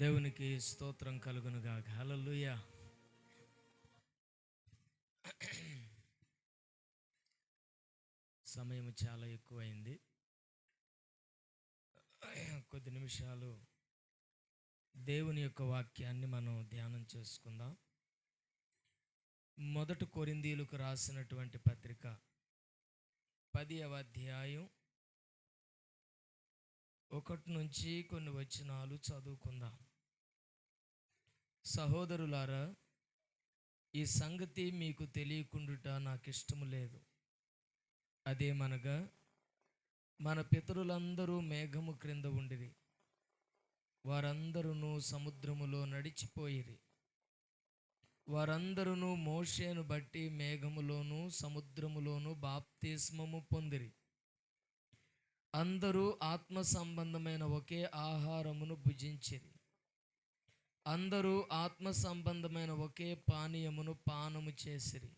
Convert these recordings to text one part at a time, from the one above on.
దేవునికి స్తోత్రం కలుగునుగాక. హల్లెలూయా. సమయం చాలా ఎక్కువైంది. కొద్ది నిమిషాలు దేవుని యొక్క వాక్యాన్ని మనం ధ్యానం చేసుకుందాం. మొదటి కొరింథీయులకు రాసినటువంటి పత్రిక 10వ అధ్యాయం 1 నుంచి కొన్ని వచనాలు చదువుకుందాం. సహోదరులారా, ఈ సంగతి మీకు తెలియకుండుట నాకు ఇష్టము లేదు. అదేమనగా, మన పితరులందరూ మేఘము క్రింద ఉండిరి, వారందరూ సముద్రములో నడిచిపోయిరి. వారందరూ మోషేను బట్టి మేఘములోను సముద్రములోను బాప్తిస్మము పొందిరి. అందరూ ఆత్మ సంబంధమైన ఒకే ఆహారమును భుజించిరి. అందరూ ఆత్మ సంబంధమైన ఒకే పానీయమును పానము చేసిరి.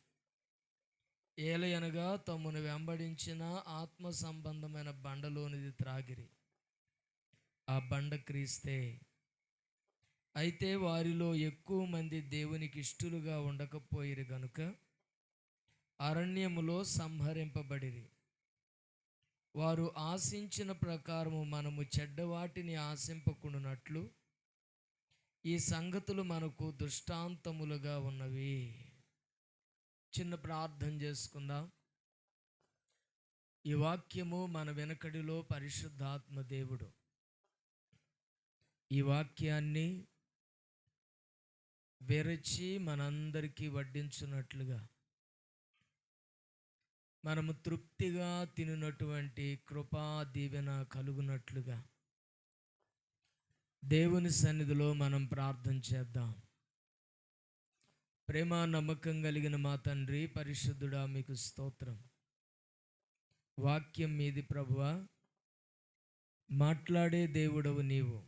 ఏలయనగా తమను వెంబడించిన ఆత్మ సంబంధమైన బండలోనిది త్రాగిరి. ఆ బండ క్రీస్తే. అయితే వారిలో ఎక్కువ మంది దేవునికి ఇష్టలుగా ఉండకపోయిరి గనుక అరణ్యములో సంహరింపబడిరి. వారు ఆశించిన ప్రకారము మనము చెడ్డవాటిని ఆశింపకుండునట్లు ఈ సంగతులు మనకు దృష్టాంతములుగా ఉన్నవి. చిన్న ప్రార్థన చేసుకుందాం. ఈ వాక్యము మన వెనకడిలో పరిశుద్ధాత్మ దేవుడు ఈ వాక్యాన్ని విరచి మనందరికీ వడ్డించున్నట్లుగా, మనము తృప్తిగా తినటువంటి కృపా దీవెన కలుగునట్లుగా దేవుని సన్నిధిలో మనం ప్రార్థన చేద్దాం. ప్రేమ నమ్మకం కలిగిన మా తండ్రి పరిశుద్ధుడా, మీకు స్తోత్రం. వాక్యం మీది ప్రభువా, మాట్లాడే దేవుడవు నీవు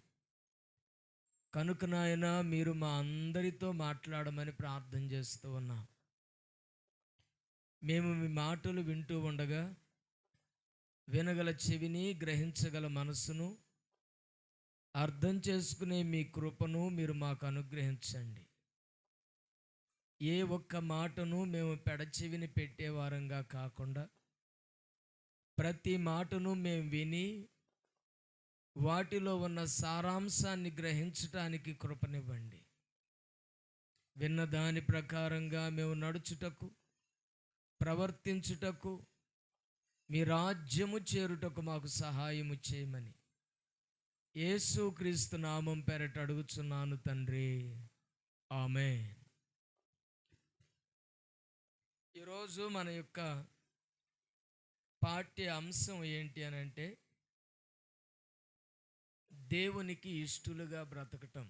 కనుక నాయన, మీరు మా అందరితో మాట్లాడమని ప్రార్థన చేస్తూ ఉన్నాం. మేము మీ మాటలు వింటూ ఉండగా వినగల చెవిని, గ్రహించగల మనసును, అర్థం చేసుకునే మీ కృపను మీరు మాకు అనుగ్రహించండి. ఏ ఒక్క మాటను మేము పెడచెవిని పెట్టేవారంగా కాకుండా ప్రతి మాటను మేము విని వాటిలో ఉన్న సారాంశాన్ని గ్రహించటానికి కృపనివ్వండి. విన్న దాని ప్రకారంగా మేము నడుచుటకు, ప్రవర్తించుటకు, మీ రాజ్యము చేరుటకు మాకు సహాయము చేయమని యేసుక్రీస్తు నామం పేరట అడుగుచున్నాను తండ్రి, ఆమేన్. ఈరోజు మన యొక్క పాఠ్య అంశం ఏంటి అని అంటే, దేవునికి ఇష్టలుగా బ్రతకటం.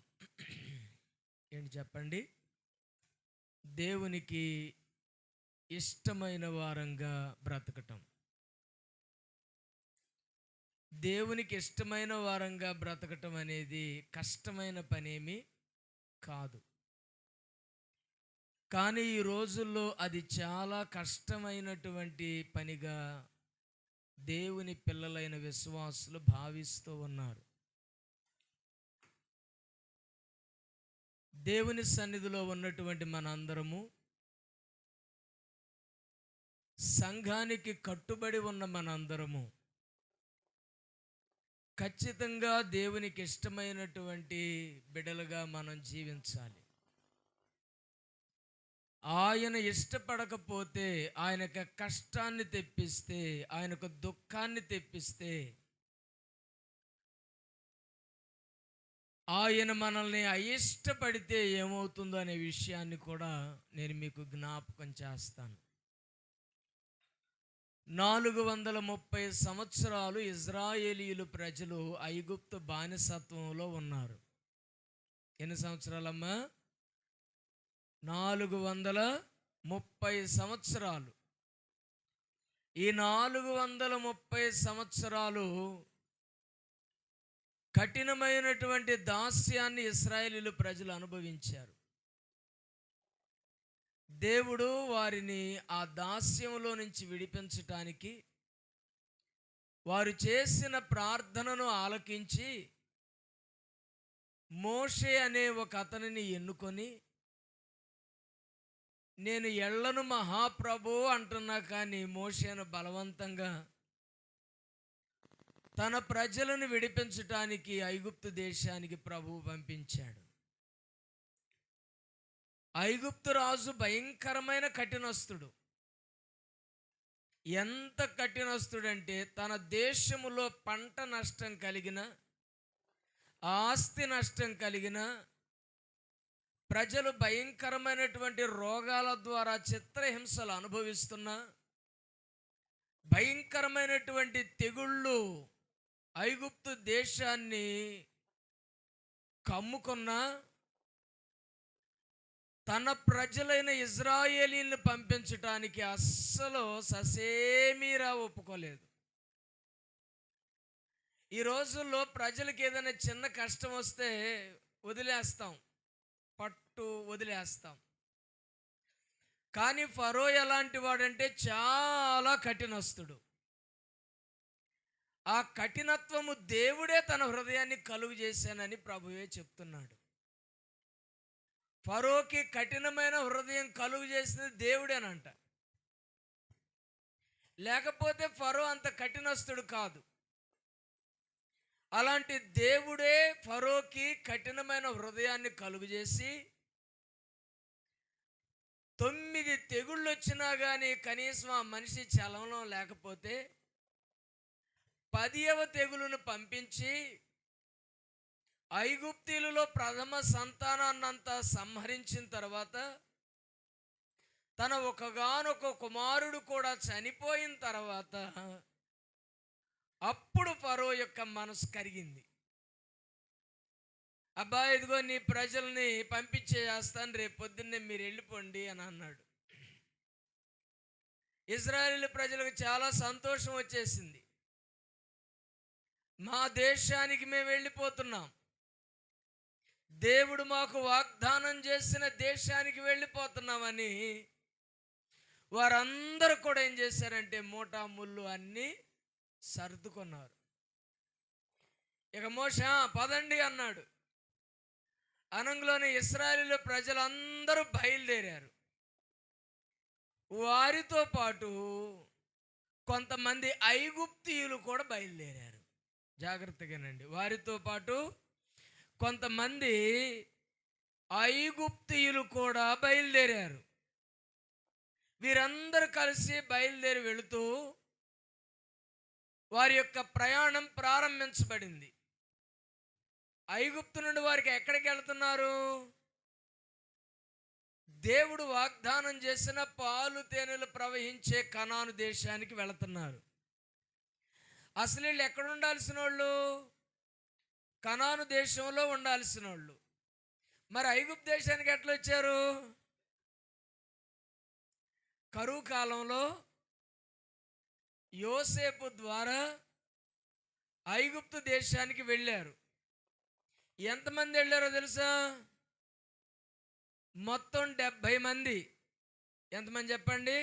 ఏంటి చెప్పండి? దేవునికి ఇష్టమైన వారంగా బ్రతకటం. దేవునికి ఇష్టమైన వారంగా బ్రతకటం అనేది కష్టమైన పనేమి కాదు. కానీ ఈ రోజుల్లో అది చాలా కష్టమైనటువంటి పనిగా దేవుని పిల్లలైన విశ్వాసులు భావిస్తూ ఉన్నారు. దేవుని సన్నిధిలో ఉన్నటువంటి మనందరము, సంఘానికి కట్టుబడి ఉన్న మనందరము ఖచ్చితంగా దేవునికి ఇష్టమైనటువంటి బిడ్డలుగా మనం జీవించాలి. ఆయన ఇష్టపడకపోతే, ఆయనకు కష్టాన్ని తెప్పిస్తే, ఆయనకు దుఃఖాన్ని తెప్పిస్తే, ఆయన మనల్ని అయిష్టపడితే ఏమవుతుందో అనే విషయాన్ని కూడా నేను మీకు జ్ఞాపకం చేస్తాను. 430 సంవత్సరాలు ఇజ్రాయేలీయులు ప్రజలు ఐగుప్తు బానిసత్వంలో ఉన్నారు. ఎన్ని సంవత్సరాలమ్మా? 430 సంవత్సరాలు. ఈ 430 సంవత్సరాలు కఠినమైనటువంటి దాస్యాన్ని ఇశ్రాయేలీయులు ప్రజలు అనుభవించారు. దేవుడు వారిని ఆ దాస్యంలో నుంచి విడిపించటానికి వారు చేసిన ప్రార్థనను ఆలకించి మోషే అనే ఒక అతనిని ఎన్నుకొని, నేను ఎళ్ళను మహాప్రభు అంటున్నా, కానీ మోషేను బలవంతంగా తన ప్రజలను విడిపించటానికి ఐగుప్తు దేశానికి ప్రభువు పంపించాడు. ఐగుప్తు రాజు భయంకరమైన కఠినస్తుడు. ఎంత కఠినస్తుడంటే, తన దేశములో పంట నష్టం కలిగిన, ఆస్తి నష్టం కలిగిన, ప్రజలు భయంకరమైనటువంటి రోగాల ద్వారా చిత్రహింసలు అనుభవిస్తున్న, భయంకరమైనటువంటి తెగుళ్ళు ఐగుప్తు దేశాన్ని కమ్ముకున్న, తన ప్రజలైన ఇజ్రాయేలీలను పంపించటానికి అస్సలు ససేమీరా ఒప్పుకోలేదు. ఈ రోజుల్లో ప్రజలకు ఏదైనా చిన్న కష్టం వస్తే వదిలేస్తాం, పట్టు వదిలేస్తాం. కానీ ఫరో ఎలాంటి వాడంటే చాలా కఠినస్తుడు. ఆ కఠినత్వము దేవుడే తన హృదయాన్ని కలుగు చేశానని ప్రభువే చెప్తున్నాడు. ఫరోకి కఠినమైన హృదయం కలుగు చేసింది దేవుడేనంట. లేకపోతే ఫరో అంత కఠినస్తుడు కాదు. అలాంటి దేవుడే ఫరోకి కఠినమైన హృదయాన్ని కలుగు చేసి, 9 తెగుళ్ళు వచ్చినా కానీ కనీసం ఆ మనిషి చలంలో లేకపోతే 10వ తెగులును పంపించి ఐగుప్తీయులలో ప్రథమ సంతానాన్నంతా సంహరించిన తర్వాత, తన ఒకగానొక కుమారుడు కూడా చనిపోయిన తర్వాత, అప్పుడు ఫరో యొక్క మనసు కరిగింది. అబ్బా, ఇదిగో నీ ప్రజల్ని పంపించేస్తాను, రేపు పొద్దున్నే మీరు వెళ్ళిపోండి అని అన్నాడు. ఇజ్రాయేలు ప్రజలకు చాలా సంతోషం వచ్చేసింది. మా దేశానికి మేము వెళ్ళిపోతున్నాం, దేవుడు మాకు వాగ్దానం చేసిన దేశానికి వెళ్ళిపోతున్నామని వారందరూ కూడా ఏం చేశారంటే మూటా ముళ్ళు అన్నీ సర్దుకున్నారు. ఇక మోషే పదండి అన్నాడు. అనంలోని ఇశ్రాయేలు ప్రజలందరూ బయలుదేరారు. వారితో పాటు కొంతమంది ఐగుప్తీయులు కూడా బయలుదేరారు. జాగ్రత్తగానండి, వారితో పాటు కొంతమంది ఐగుప్తీయులు కూడా బయలుదేరారు. వీరందరూ కలిసి బయలుదేరి వెళుతూ వారి యొక్క ప్రయాణం ప్రారంభించబడింది. ఐగుప్తు నుండి వారికి ఎక్కడికి వెళ్తున్నారు? దేవుడు వాగ్దానం చేసిన పాలు తేనెలు ప్రవహించే కనాను దేశానికి వెళుతున్నారు. అసలు వీళ్ళు ఎక్కడ ఉండాల్సిన వాళ్ళు? కనాను దేశంలో ఉండాల్సిన వాళ్ళు. మరి ఐగుప్తు దేశానికి ఎట్లా వచ్చారు? కరువు కాలంలో యోసేపు ద్వారా ఐగుప్తు దేశానికి వెళ్ళారు. ఎంతమంది వెళ్ళారో తెలుసా? మొత్తం 70 మంది. ఎంతమంది చెప్పండి?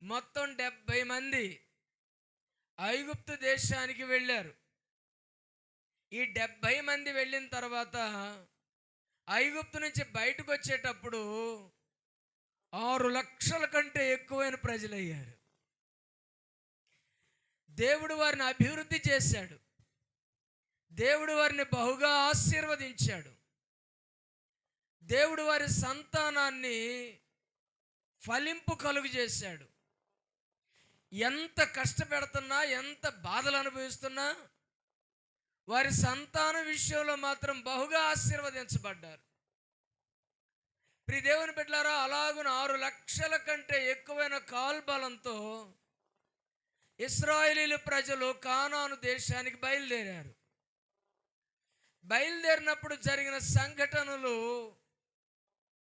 మొత్తం 70 మంది ఐగుప్తు దేశానికి వెళ్ళారు. ఈ 70 మంది వెళ్ళిన తర్వాత ఐగుప్తు నుంచి బయటకు వచ్చేటప్పుడు 6 లక్షల కంటే ఎక్కువైన ప్రజలయ్యారు. దేవుడు వారిని అభివృద్ధి చేశాడు. దేవుడు వారిని బహుగా ఆశీర్వదించాడు. దేవుడు వారి సంతానాన్ని ఫలింపు కలుగు చేశాడు. ఎంత కష్టపెడుతున్నా, ఎంత బాధలు అనుభవిస్తున్నా వారి సంతాన విషయంలో మాత్రం బహుగా ఆశీర్వదించబడ్డారు. ప్రియ దేవుని బిడ్డలారా, అలాగున 6 లక్షల కంటే ఎక్కువైన కాల్బలంతో ఇశ్రాయేలీలు ప్రజలు కానాను దేశానికి బయలుదేరారు. బయలుదేరినప్పుడు జరిగిన సంఘటనలు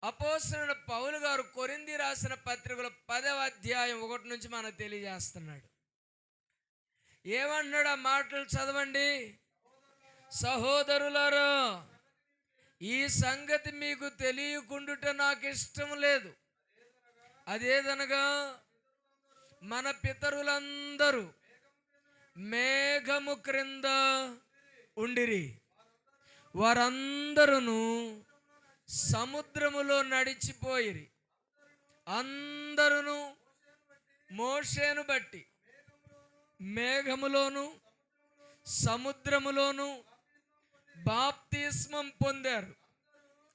అపోస్తలుడైన పౌలు గారు కొరింథీ రాసిన పత్రికలో 10వ అధ్యాయం 1 నుంచి మనకు తెలియజేస్తున్నాడు. ఏమన్నాడు? ఆ మాటలు చదవండి. సహోదరులారా, ఈ సంగతి మీకు తెలియకుండుట నాకు ఇష్టం లేదు. అదేదనగా మన పితరులందరూ మేఘము క్రింద ఉండిరి, వారందరూ సముద్రములో నడిచిపోయిరి. అందరూ మోషేను బట్టి మేఘములోను సముద్రములోను బాప్తిస్మం పొందారు.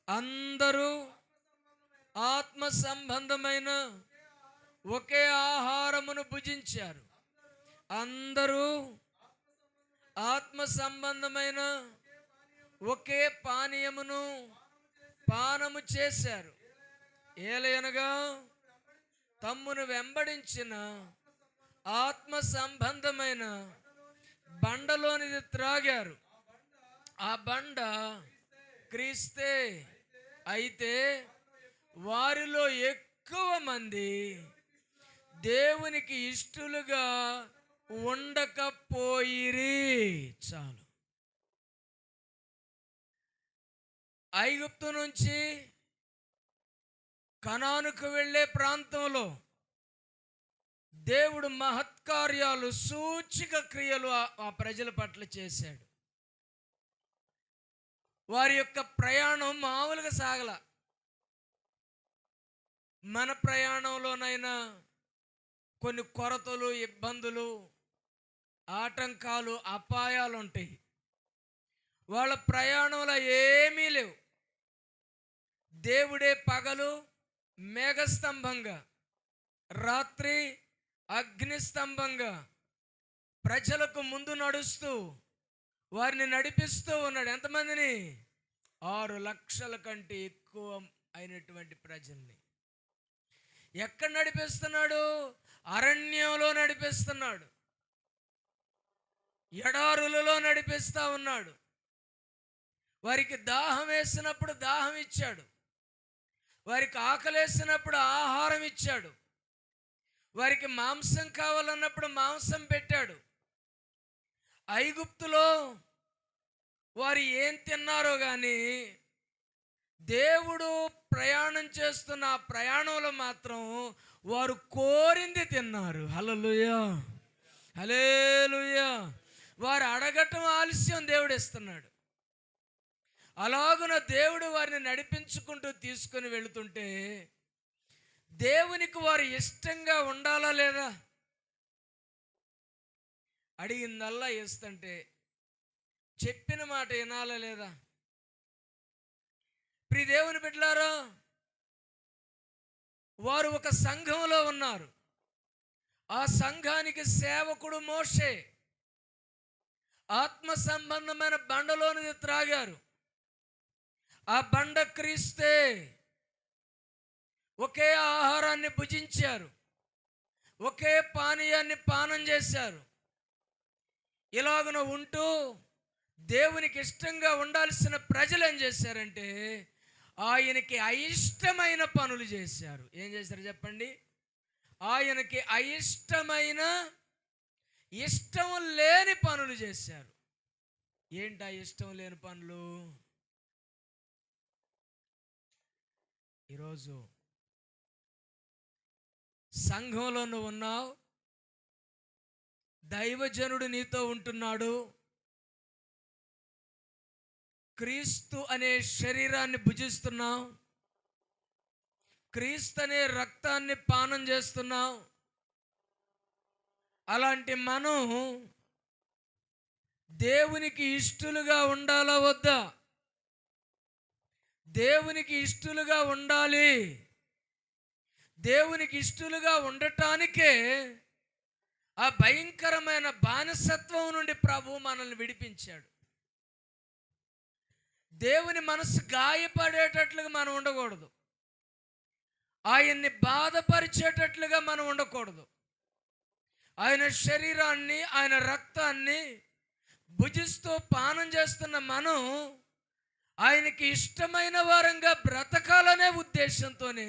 అందరూ ఆత్మ సంబంధమైన ఒకే ఆహారమును భుజించారు. అందరూ ఆత్మ సంబంధమైన ఒకే పానీయమును పానము చేశారు. ఏలయనగా తమ్మును వెంబడించిన ఆత్మ సంబంధమైన బండలోనిది త్రాగారు. ఆ బండ క్రీస్తే. అయితే వారిలో ఎక్కువ మంది దేవునికి ఇష్టలుగా ఉండకపోయిరి. చాలు. ఐగుప్తు నుంచి కనానుకు వెళ్ళే ప్రాంతంలో దేవుడు మహత్కార్యాలు, సూచక క్రియలు ఆ ప్రజల పట్ల చేశాడు. వారి యొక్క ప్రయాణం మామూలుగా సాగల. మన ప్రయాణంలోనైనా కొన్ని కొరతలు, ఇబ్బందులు, ఆటంకాలు, అపాయాలు ఉంటాయి. వాళ్ళ ప్రయాణంలో ఏమీ లేవు. దేవుడే పగలు మేఘస్తంభంగా, రాత్రి అగ్నిస్తంభంగా ప్రజలకు ముందు నడుస్తూ వారిని నడిపిస్తూ ఉన్నాడు. ఎంతమందిని? 6 లక్షల కంటే ఎక్కువ అయినటువంటి ప్రజల్ని. ఎక్కడ నడిపిస్తున్నాడు? అరణ్యంలో నడిపిస్తున్నాడు. ఎడారులలో నడిపిస్తూ ఉన్నాడు. వారికి దాహం వేసినప్పుడు దాహం ఇచ్చాడు. వారికి ఆకలేసినప్పుడు ఆహారం ఇచ్చాడు. వారికి మాంసం కావాలన్నప్పుడు మాంసం పెట్టాడు. ఐగుప్తులో వారు ఏం తిన్నారో కానీ దేవుడు ప్రయాణం చేస్తున్న ఆ ప్రయాణంలో మాత్రం వారు కోరింది తిన్నారు. హల్లెలూయా, హల్లెలూయా. వారు అడగటం ఆలస్యం, దేవుడు ఇస్తున్నాడు. అలాగున దేవుడు వారిని నడిపించుకుంటూ తీసుకుని వెళుతుంటే దేవునికి వారు ఇష్టంగా ఉండాలా లేదా? అడిగిందల్లా ఇస్తుంటే చెప్పిన మాట వినాలా లేదా? ప్రియ దేవుని బిడ్డలారా, వారు ఒక సంఘంలో ఉన్నారు. ఆ సంఘానికి సేవకుడు మోషే. ఆత్మ సంబంధమైన బండలోనిది త్రాగారు. ఆ బండ క్రీస్తే. ఒకే ఆహారాన్ని భుజించారు. ఒకే పానీయాన్ని పానం చేశారు. ఇలాగున ఉంటూ దేవునికి ఇష్టంగా ఉండాల్సిన ప్రజలు ఏం చేశారంటే ఆయనకి అయిష్టమైన పనులు చేశారు. ఏం చేశారు చెప్పండి? ఆయనకి అయిష్టమైన, ఇష్టం లేని పనులు చేశారు. ఏంటి ఆ ఇష్టం లేని పనులు? ఈరోజు సంఘంలో నువ్వు ఉన్నావు, దైవజనుడు నీతో ఉంటున్నాడు, క్రీస్తు అనే శరీరాన్ని భుజిస్తున్నావు, క్రీస్తు అనే రక్తాన్ని పానం చేస్తున్నావు. అలాంటి మనం దేవునికి ఇష్టలుగా ఉండాలా వద్దా? దేవునికి ఇష్టలుగా ఉండాలి. దేవునికి ఇష్టలుగా ఉండటానికే ఆ భయంకరమైన బానిసత్వం నుండి ప్రభువు మనల్ని విడిపించాడు. దేవుని మనసు గాయపడేటట్లుగా మనం ఉండకూడదు. ఆయన్ని బాధపరిచేటట్లుగా మనం ఉండకూడదు. ఆయన శరీరాన్ని, ఆయన రక్తాన్ని భుజిస్తూ పానం చేస్తున్న మనం ఆయనకి ఇష్టమైన వారంగా బ్రతకాలనే ఉద్దేశంతోనే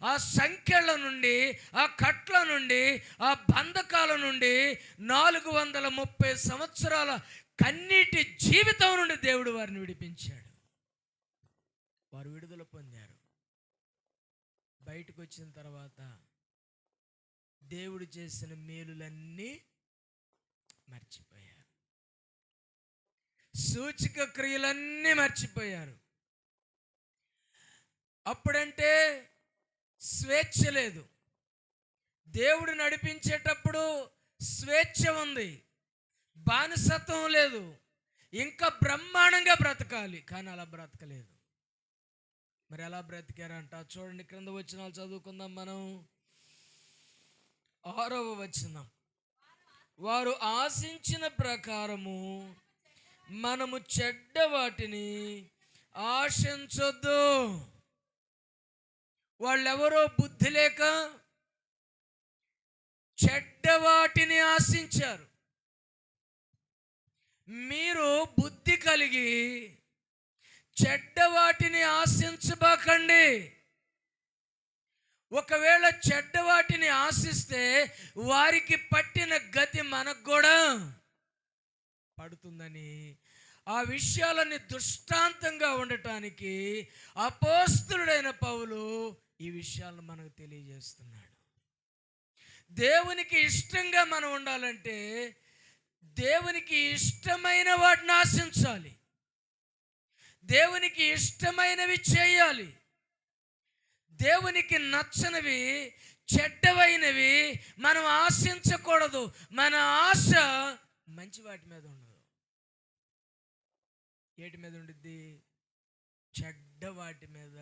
ఆ సంఖ్యల నుండి, ఆ కట్ల నుండి, ఆ బంధకాల నుండి 430 సంవత్సరాల కన్నీటి జీవితం నుండి దేవుడు వారిని విడిపించాడు. వారు విడుదల పొందారు. బయటకు వచ్చిన తర్వాత దేవుడు చేసిన మేలులన్నీ మర్చిపోయారు. సూచక క్రియలన్నీ మర్చిపోయారు. అప్పుడంటే స్వేచ్ఛ లేదు. దేవుడు నడిపించేటప్పుడు స్వేచ్ఛ ఉంది, బానిసత్వం లేదు. ఇంకా బ్రహ్మాండంగా బ్రతకాలి, కానీ అలా బ్రతకలేదు. మరి ఎలా బ్రతికారంట? చూడండి, క్రింద వచనాలు చదువుకుందాం మనం. 6వ వచనం, వారు ఆశించిన ప్రకారము మనము చెడ్డ వాటిని ఆశించొద్దు. వాళ్ళెవరో బుద్ధి లేక చెడ్డ వాటిని ఆశించారు. మీరు బుద్ధి కలిగి చెడ్డ వాటిని ఆశించబాకండి. ఒకవేళ చెడ్డ వాటిని ఆశిస్తే వారికి పట్టిన గతి మనకు కూడా పడుతుందని ఆ విషయాలని దృష్టాంతంగా ఉండటానికి అపోస్తలుడైన పౌలు ఈ విషయాలను మనకు తెలియజేస్తున్నాడు. దేవునికి ఇష్టంగా మనం ఉండాలంటే దేవునికి ఇష్టమైన వాటిని ఆశించాలి, దేవునికి ఇష్టమైనవి చేయాలి. దేవునికి నచ్చనివి, చెడ్డవైనవి మనం ఆశించకూడదు. మన ఆశ మంచి వాటి మీద ఉండదు. ఏటి మీద ఉండిద్ది? చెడ్డ వాటి మీద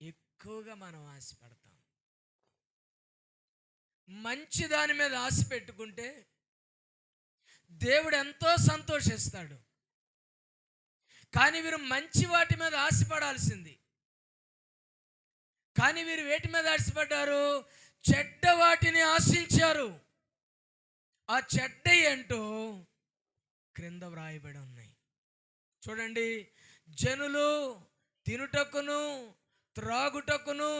ఎక్కువగా మనం ఆశపడతాం. మంచి దాని మీద ఆశ పెట్టుకుంటే దేవుడు ఎంతో సంతోషిస్తాడు. కానీ వీరు మంచి వాటి మీద ఆశపడాల్సింది. కానీ వీరు వేటి మీద ఆశపడ్డారు? చెడ్డ వాటిని ఆశించారు. ఆ చెడ్డ ఏంటో క్రింద వ్రాయబడి ఉన్నాయి. చూడండి, జనులు తినుటకును త్రాగుటకును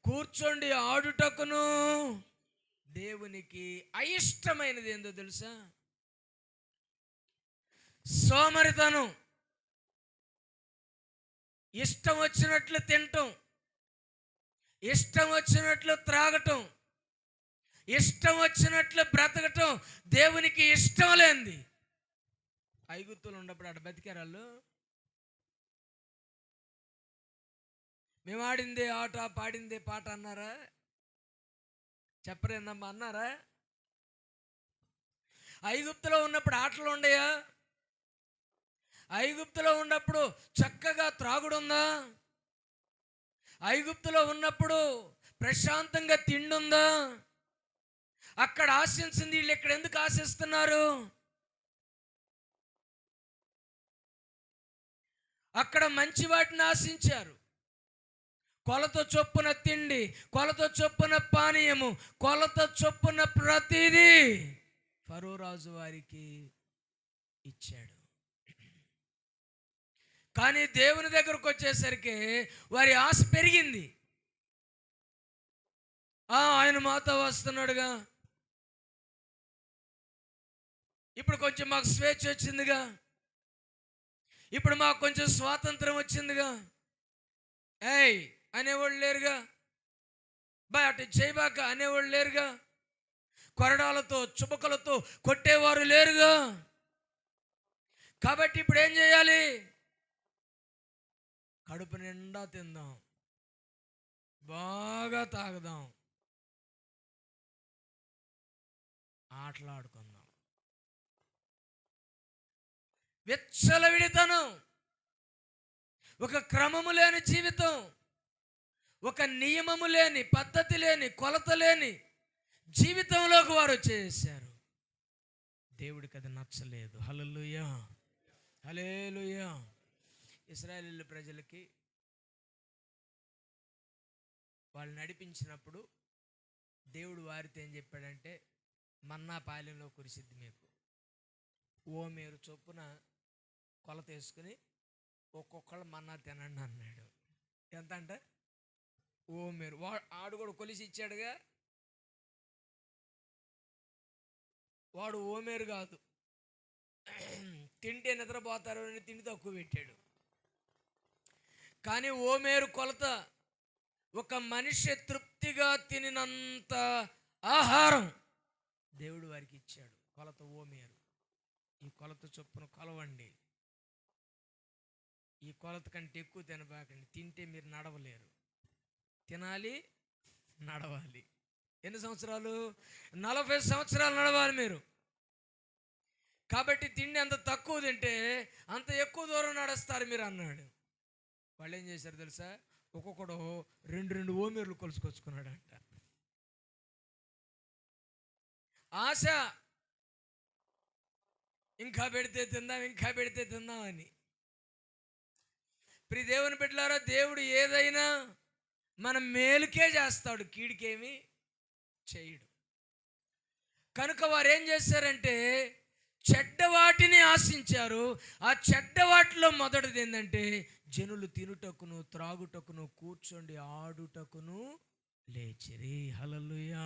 కూర్చోండి ఆడుటకును దేవునికి అయిష్టమైనది ఏందో తెలుసా? సోమరితనం. ఇష్టం వచ్చినట్లు తినటం, ఇష్టం వచ్చినట్లు త్రాగటం, ఇష్టం వచ్చినట్లు బ్రతకటం దేవునికి ఇష్టం లేనిది. ఐగుప్తులు ఉన్నప్పుడు అక్కడ బతికారు వాళ్ళు. మేము ఆడిందే ఆట, పాడిందే పాట అన్నారా? చెప్పరేందమ్మా అన్నారా? ఐగుప్తులో ఉన్నప్పుడు ఆటలు ఉండయా? ఐగుప్తులో ఉన్నప్పుడు చక్కగా త్రాగుడుందా? ఐగుప్తులో ఉన్నప్పుడు ప్రశాంతంగా తిండుందా? అక్కడ ఆశించింది వీళ్ళు ఇక్కడ ఎందుకు ఆశిస్తున్నారు? అక్కడ మంచి వాటిని ఆశించారు. కొలత చొప్పున తిండి, కొలత చొప్పున పానీయము, కొలత చొప్పున ప్రతిదీ ఫరో రాజు వారికి ఇచ్చాడు. కానీ దేవుని దగ్గరకు వచ్చేసరికి వారి ఆశ పెరిగింది. ఆయన మాతో వస్తున్నాడుగా, ఇప్పుడు కొంచెం మాకు స్వేచ్ఛ వచ్చిందిగా, ఇప్పుడు మాకు కొంచెం స్వాతంత్రం వచ్చిందిగా, ఏయ్ అనేవాళ్ళు లేరుగా, అటు చేయబాక అనేవాళ్ళు లేరుగా, కొరడాలతో చుబకలతో కొట్టేవారు లేరుగా. కాబట్టి ఇప్పుడు ఏం చేయాలి? కడుపు నిండా తిందాం, బాగా తాగుదాం, ఆటలాడుకుందాం. విచ్చలవిడితనం, ఒక క్రమము లేని జీవితం, ఒక నియమము లేని, పద్ధతి లేని, కొలత లేని జీవితంలోకి వారు వచ్చేసారు. దేవుడికి అది నచ్చలేదు. హల్లెలూయా, హల్లెలూయా. ఇశ్రాయేలు ప్రజలకి వాళ్ళు నడిపించినప్పుడు దేవుడు వారితో ఏం చెప్పాడంటే, మన్నా పాలెంలో కురిసిద్ది మీకు, ఓమేరు చొప్పున కొలత వేసుకుని ఒక్కొక్కళ్ళు మన్నా తినండి అన్నాడు. ఎంత అంటే ఓమేరు. ఆడు కూడా కొలిసి ఇచ్చాడుగా, వాడు ఓమేరు కాదు, తింటే నిద్రపోతారు అని తిండి తక్కువ పెట్టాడు. కానీ ఓమేరు కొలత ఒక మనిషి తృప్తిగా తినినంత ఆహారం దేవుడు వారికి ఇచ్చాడు. కొలత ఓమేరు. ఈ కొలత చొప్పున కొలవండి, ఈ కొలత కంటే ఎక్కువ తినబాకండి, తింటే మీరు నడవలేరు. తినాలి, నడవాలి. ఎన్ని సంవత్సరాలు? 40 సంవత్సరాలు నడవాలి మీరు. కాబట్టి తిండి ఎంత తక్కువ తింటే అంత ఎక్కువ దూరం నడుస్తారు మీరు అన్నాడు. వాళ్ళు ఏం చేశారు తెలుసా? ఒక్కొక్కడు 2 ఓమీర్లు కొలుసుకొచ్చుకున్నాడంట. ఆశ, ఇంకా పెడితే తిందాం, ఇంకా పెడితే తిందాం అని. ప్రియ దేవుని బిడ్డలారా, దేవుడు ఏదైనా మన మేలుకే చేస్తాడు, కీడికేమి చేయడు. కనుక వారు ఏం చేశారంటే చెడ్డ వాటిని ఆశించారు. ఆ చెడ్డ వాటిలో మొదటిది ఏంటంటే జనులు తినుటకును, త్రాగుటకును, కూర్చోండి ఆడుటకును లేచిరి. హల్లెలూయా,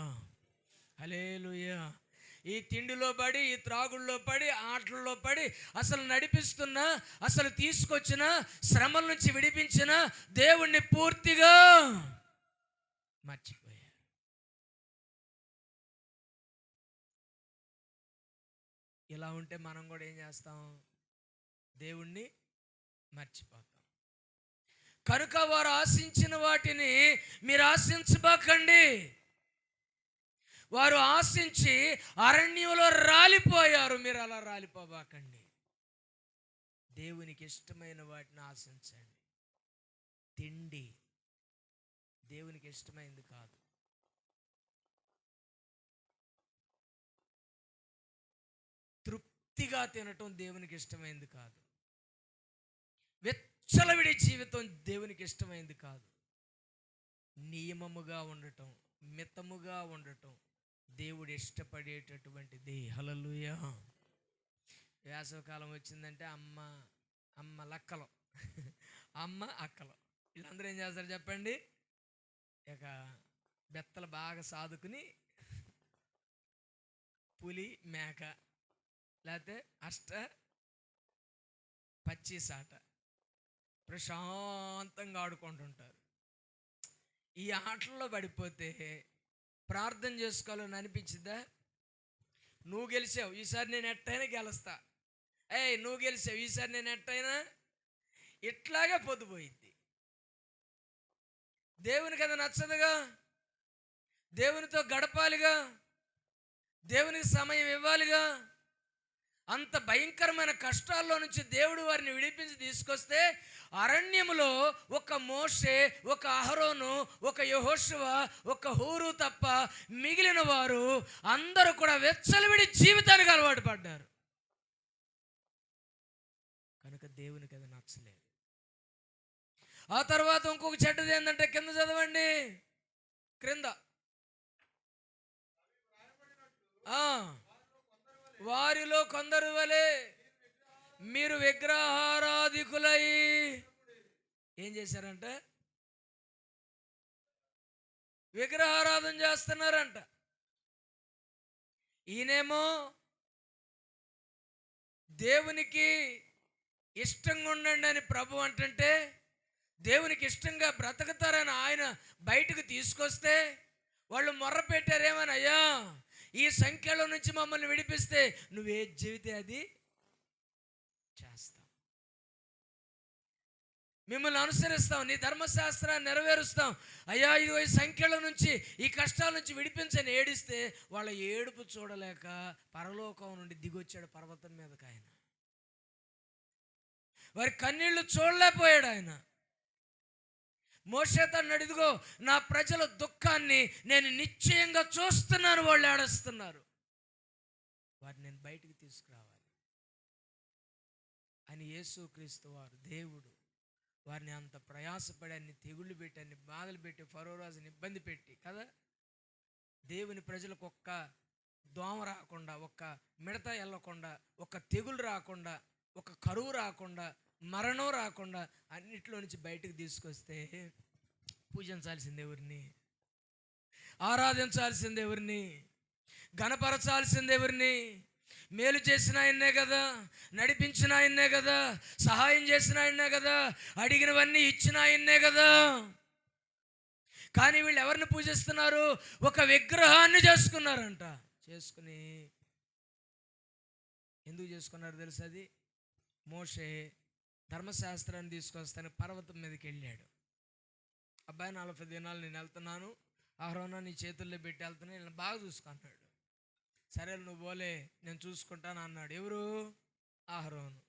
హల్లెలూయా. ఈ తిండిలో పడి, ఈ త్రాగుల్లో పడి, ఆటల్లో పడి అసలు నడిపిస్తున్న, అసలు తీసుకొచ్చిన, శ్రమల నుంచి విడిపించిన దేవుణ్ణి పూర్తిగా మర్చిపోయారు. ఇలా ఉంటే మనం కూడా ఏం చేస్తాం? దేవుణ్ణి మర్చిపోతాం. కనుక వారు ఆశించిన వాటిని మీరు ఆశించబాకండి. వారు ఆశించి అరణ్యంలో రాలిపోయారు, మీరు అలా రాలిపోబాకండి. దేవునికి ఇష్టమైన వాటిని ఆశించండి. తిండి దేవునికి ఇష్టమైంది కాదు. తృప్తిగా తినటం దేవునికి ఇష్టమైంది కాదు. వెచ్చలవిడి జీవితం దేవునికి ఇష్టమైంది కాదు. నియమముగా ఉండటం, మితముగా ఉండటం దేవుడు ఇష్టపడేటటువంటిది. హల్లెలూయా. వేసవికాలం వచ్చిందంటే అమ్మ లక్కలు, అమ్మ అక్కలు వీళ్ళందరూ ఏం చేస్తారు చెప్పండి? ఇక బెత్తలు బాగా సాదుకుని పులి, మేక, లేకపోతే పచ్చిసాట ప్రశాంతంగా ఆడుకుంటుంటారు. ఈ ఆటల్లో పడిపోతే ప్రార్థన చేసుకోవాలని అనిపించిందా? నువ్వు గెలిచావు, ఈసారి నేను ఎట్టయినా గెలుస్తా. నువ్వు గెలిచావు, ఈసారి నేను ఎట్టయినా. ఇట్లాగే పొద్దుపోయింది. దేవునికి అది నచ్చదుగా. దేవునితో గడపాలిగా, దేవునికి సమయం ఇవ్వాలిగా. అంత భయంకరమైన కష్టాల్లో నుంచి దేవుడు వారిని విడిపించి తీసుకొస్తే అరణ్యములో ఒక మోషే, ఒక అహరోను, ఒక యెహోషువ, ఒక హూరు తప్ప మిగిలిన వారు అందరూ కూడా వెచ్చలవిడి జీవితానికి అలవాటు పడ్డారు. కనుక దేవునికి అది నచ్చలేదు. ఆ తర్వాత ఇంకొక చెడ్డది ఏంటంటే, కింద చదవండి, క్రింద వారిలో కొందరు వలె మీరు విగ్రహారాధికులై ఏం చేశారంట? విగ్రహారాధన చేస్తున్నారంట. ఈయనేమో దేవునికి ఇష్టంగా ఉండండి అని ప్రభు అంటుంటే, దేవునికి ఇష్టంగా బ్రతుకుతారని ఆయన బయటకు తీసుకొస్తే వాళ్ళు మొర్ర పెట్టారేమని, అయ్యా ఈ సంఖ్యలో నుంచి మమ్మల్ని విడిపిస్తే నువ్వే చెబితే అది చేస్తాం, మిమ్మల్ని అనుసరిస్తాం, నీ ధర్మశాస్త్రాన్ని నెరవేరుస్తాం. అయ్యా ఇదిగో ఈ సంఖ్యల నుంచి, ఈ కష్టాల నుంచి విడిపించని ఏడిస్తే వాళ్ళ ఏడుపు చూడలేక పరలోకం నుండి దిగొచ్చాడు పర్వతం మీదకి ఆయన. వారి కన్నీళ్లు చూడలేకపోయాడు ఆయన. మోషే తను ఇదిగో నా ప్రజల దుఃఖాన్ని నేను నిశ్చయంగా చూస్తున్నాను, వాళ్ళు ఏడుస్తున్నారు, వారిని నేను బయటికి తీసుకురావాలి అని యేసుక్రీస్తు వారు దేవుడు వారిని అంత ప్రయాసపడి, అన్ని తెగుళ్ళు పెట్టి, అన్ని బాధలు పెట్టి, ఫరో రాజుని ఇబ్బంది పెట్టి కదా, దేవుని ప్రజలకు ఒక్క దోమ రాకుండా, ఒక్క మిడత వెళ్ళకుండా, ఒక్క తెగులు రాకుండా, ఒక కరువు రాకుండా, మరణం రాకుండా అన్నిట్లో నుంచి బయటకు తీసుకొస్తే పూజించాల్సింది ఎవరిని? ఆరాధించాల్సింది ఎవరిని? ఘనపరచాల్సింది ఎవరిని? మేలు చేసిన ఆయన్నే కదా, నడిపించిన ఆయన్నే కదా, సహాయం చేసిన ఆయన్నే కదా, అడిగినవన్నీ ఇచ్చిన ఆయన్నే కదా. కానీ వీళ్ళు ఎవరిని పూజిస్తున్నారు? ఒక విగ్రహాన్ని చేసుకున్నారంట. చేసుకుని ఎందుకు చేసుకున్నారు తెలుసు? అది మోషే ధర్మశాస్త్రాన్ని తీసుకొస్తాను పర్వతం మీదకి వెళ్ళాడు. అబ్బాయి 40 దినాలు నేను వెళ్తున్నాను, అహరోను నీ చేతుల్లో పెట్టి వెళ్తున్నాను, నేను బాగా చూసుకున్నాడు. సరే నువ్వు పోలే, నేను చూసుకుంటాను అన్నాడు. ఎవరు? అహరోను.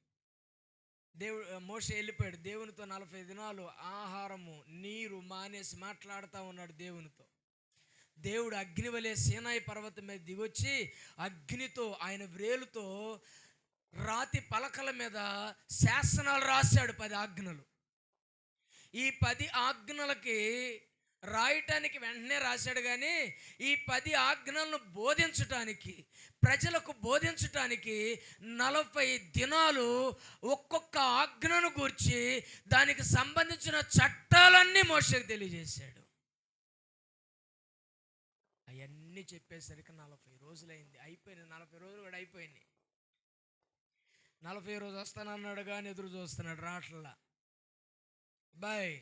మోషే వెళ్ళిపోయాడు. దేవునితో 40 దినాలు ఆహారము నీరు మానేసి మాట్లాడుతూ ఉన్నాడు దేవునితో. దేవుడు అగ్ని వలె సీనాయి పర్వతం మీద దిగొచ్చి అగ్నితో ఆయన వ్రేలుతో రాతి పలకల మీద శాసనాలు రాశాడు. 10 ఆజ్ఞలు. ఈ 10 ఆజ్ఞలకి రాయటానికి వెంటనే రాశాడు, కానీ ఈ 10 ఆజ్ఞలను బోధించటానికి, ప్రజలకు బోధించటానికి 40 దినాలు ఒక్కొక్క ఆజ్ఞను గూర్చి దానికి సంబంధించిన చట్టాలన్నీ మోషేకు తెలియజేశాడు. అవన్నీ చెప్పేసరికి 40 రోజులైంది. అయిపోయినాయి 40 రోజులు కూడా అయిపోయినాయి. 40 రోజు వస్తానన్నాడు కానీ ఎదురు చూస్తున్నాడు, రాట్లా. బాయ్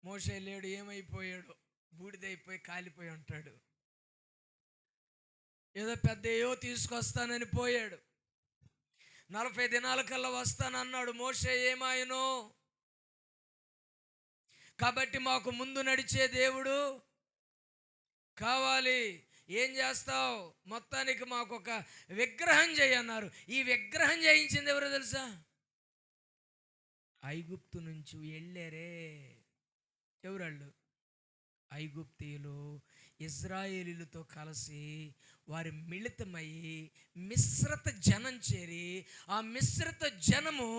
మోషే లేడు, ఏమైపోయాడు? బూడిదైపోయి కాలిపోయి ఉంటాడు. ఏదో పెద్దయో తీసుకొస్తానని పోయాడు. 40 దినాల కల్లా వస్తానన్నాడు. మోషే ఏమాయనో? కాబట్టి మాకు ముందు నడిచే దేవుడు కావాలి. ఏం చేస్తావు? మొత్తానికి మాకు ఒక విగ్రహం చేయన్నారు. ఈ విగ్రహం చేయించింది ఎవరో తెలుసా? ఐగుప్తు నుంచి వెళ్ళారే. ఎవరాళ్ళు? ఐగుప్తీయులు ఇజ్రాయేలీలతో కలిసి వారి మిళితమయ్యి మిశ్రిత జనం చేరి, ఆ మిశ్రిత జనము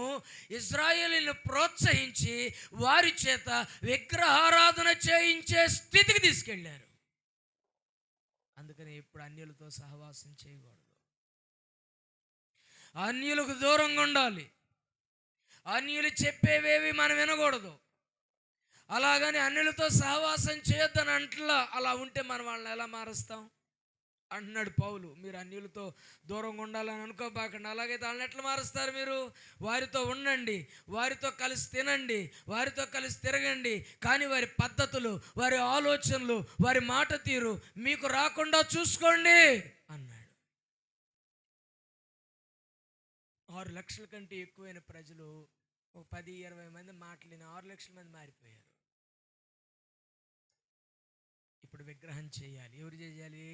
ఇజ్రాయేలీలను ప్రోత్సహించి వారి చేత విగ్రహారాధన చేయించే స్థితికి తీసుకెళ్ళారు. అందుకని ఇప్పుడు అన్యులతో సహవాసం చేయకూడదు, అన్యులకు దూరంగా ఉండాలి. అన్యులు చెప్పేవేవి మనం వినకూడదు. అలాగని అన్యులతో సహవాసం చేయొద్దని అంటలా. అలా ఉంటే మనం వాళ్ళని ఎలా మారుస్తాం అంటున్నాడు పౌలు. మీరు అన్యులతో దూరంగా ఉండాలని అనుకోబాకండి. అలాగైతే వాళ్ళని ఎట్లా మారుస్తారు? మీరు వారితో ఉండండి, వారితో కలిసి తినండి, వారితో కలిసి తిరగండి, కానీ వారి పద్ధతులు, వారి ఆలోచనలు, వారి మాట తీరు మీకు రాకుండా చూసుకోండి అన్నాడు. 6 లక్షల కంటే ఎక్కువైన ప్రజలు, ఒక 10-20 మంది మాటలేని 6 లక్షల మంది మారిపోయారు. ఇప్పుడు విగ్రహం చేయాలి. ఎవరు చేయాలి?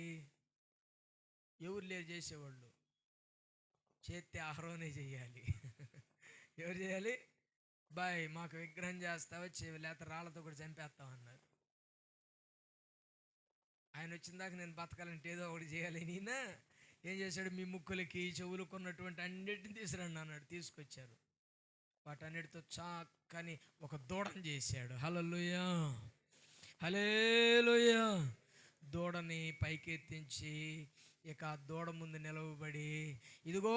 ఎవరు లేరు చేసేవాళ్ళు. చేస్తే అహరోనే చేయాలి. ఎవరు చేయాలి? బాయ్ మాకు విగ్రహం చేస్తావా చేయాలి, లేకపోతే రాళ్ళతో కూడా చంపేస్తావు అన్నారు. ఆయన వచ్చిన దాకా నేను బతకాలంటే ఏదో ఒకటి చేయాలి. ఈయన ఏం చేశాడు? మీ ముక్కులకి చెవులకు ఉన్నటువంటి అన్నిటిని తీసుకురండి అన్నాడు. తీసుకొచ్చారు. వాటన్నిటితో చక్కని ఒక దూడని చేశాడు. హల్లెలూయా, హల్లెలూయా. దూడని పైకెత్తించి ఇక ఆ దూడ ముందు నిలవబడి, ఇదిగో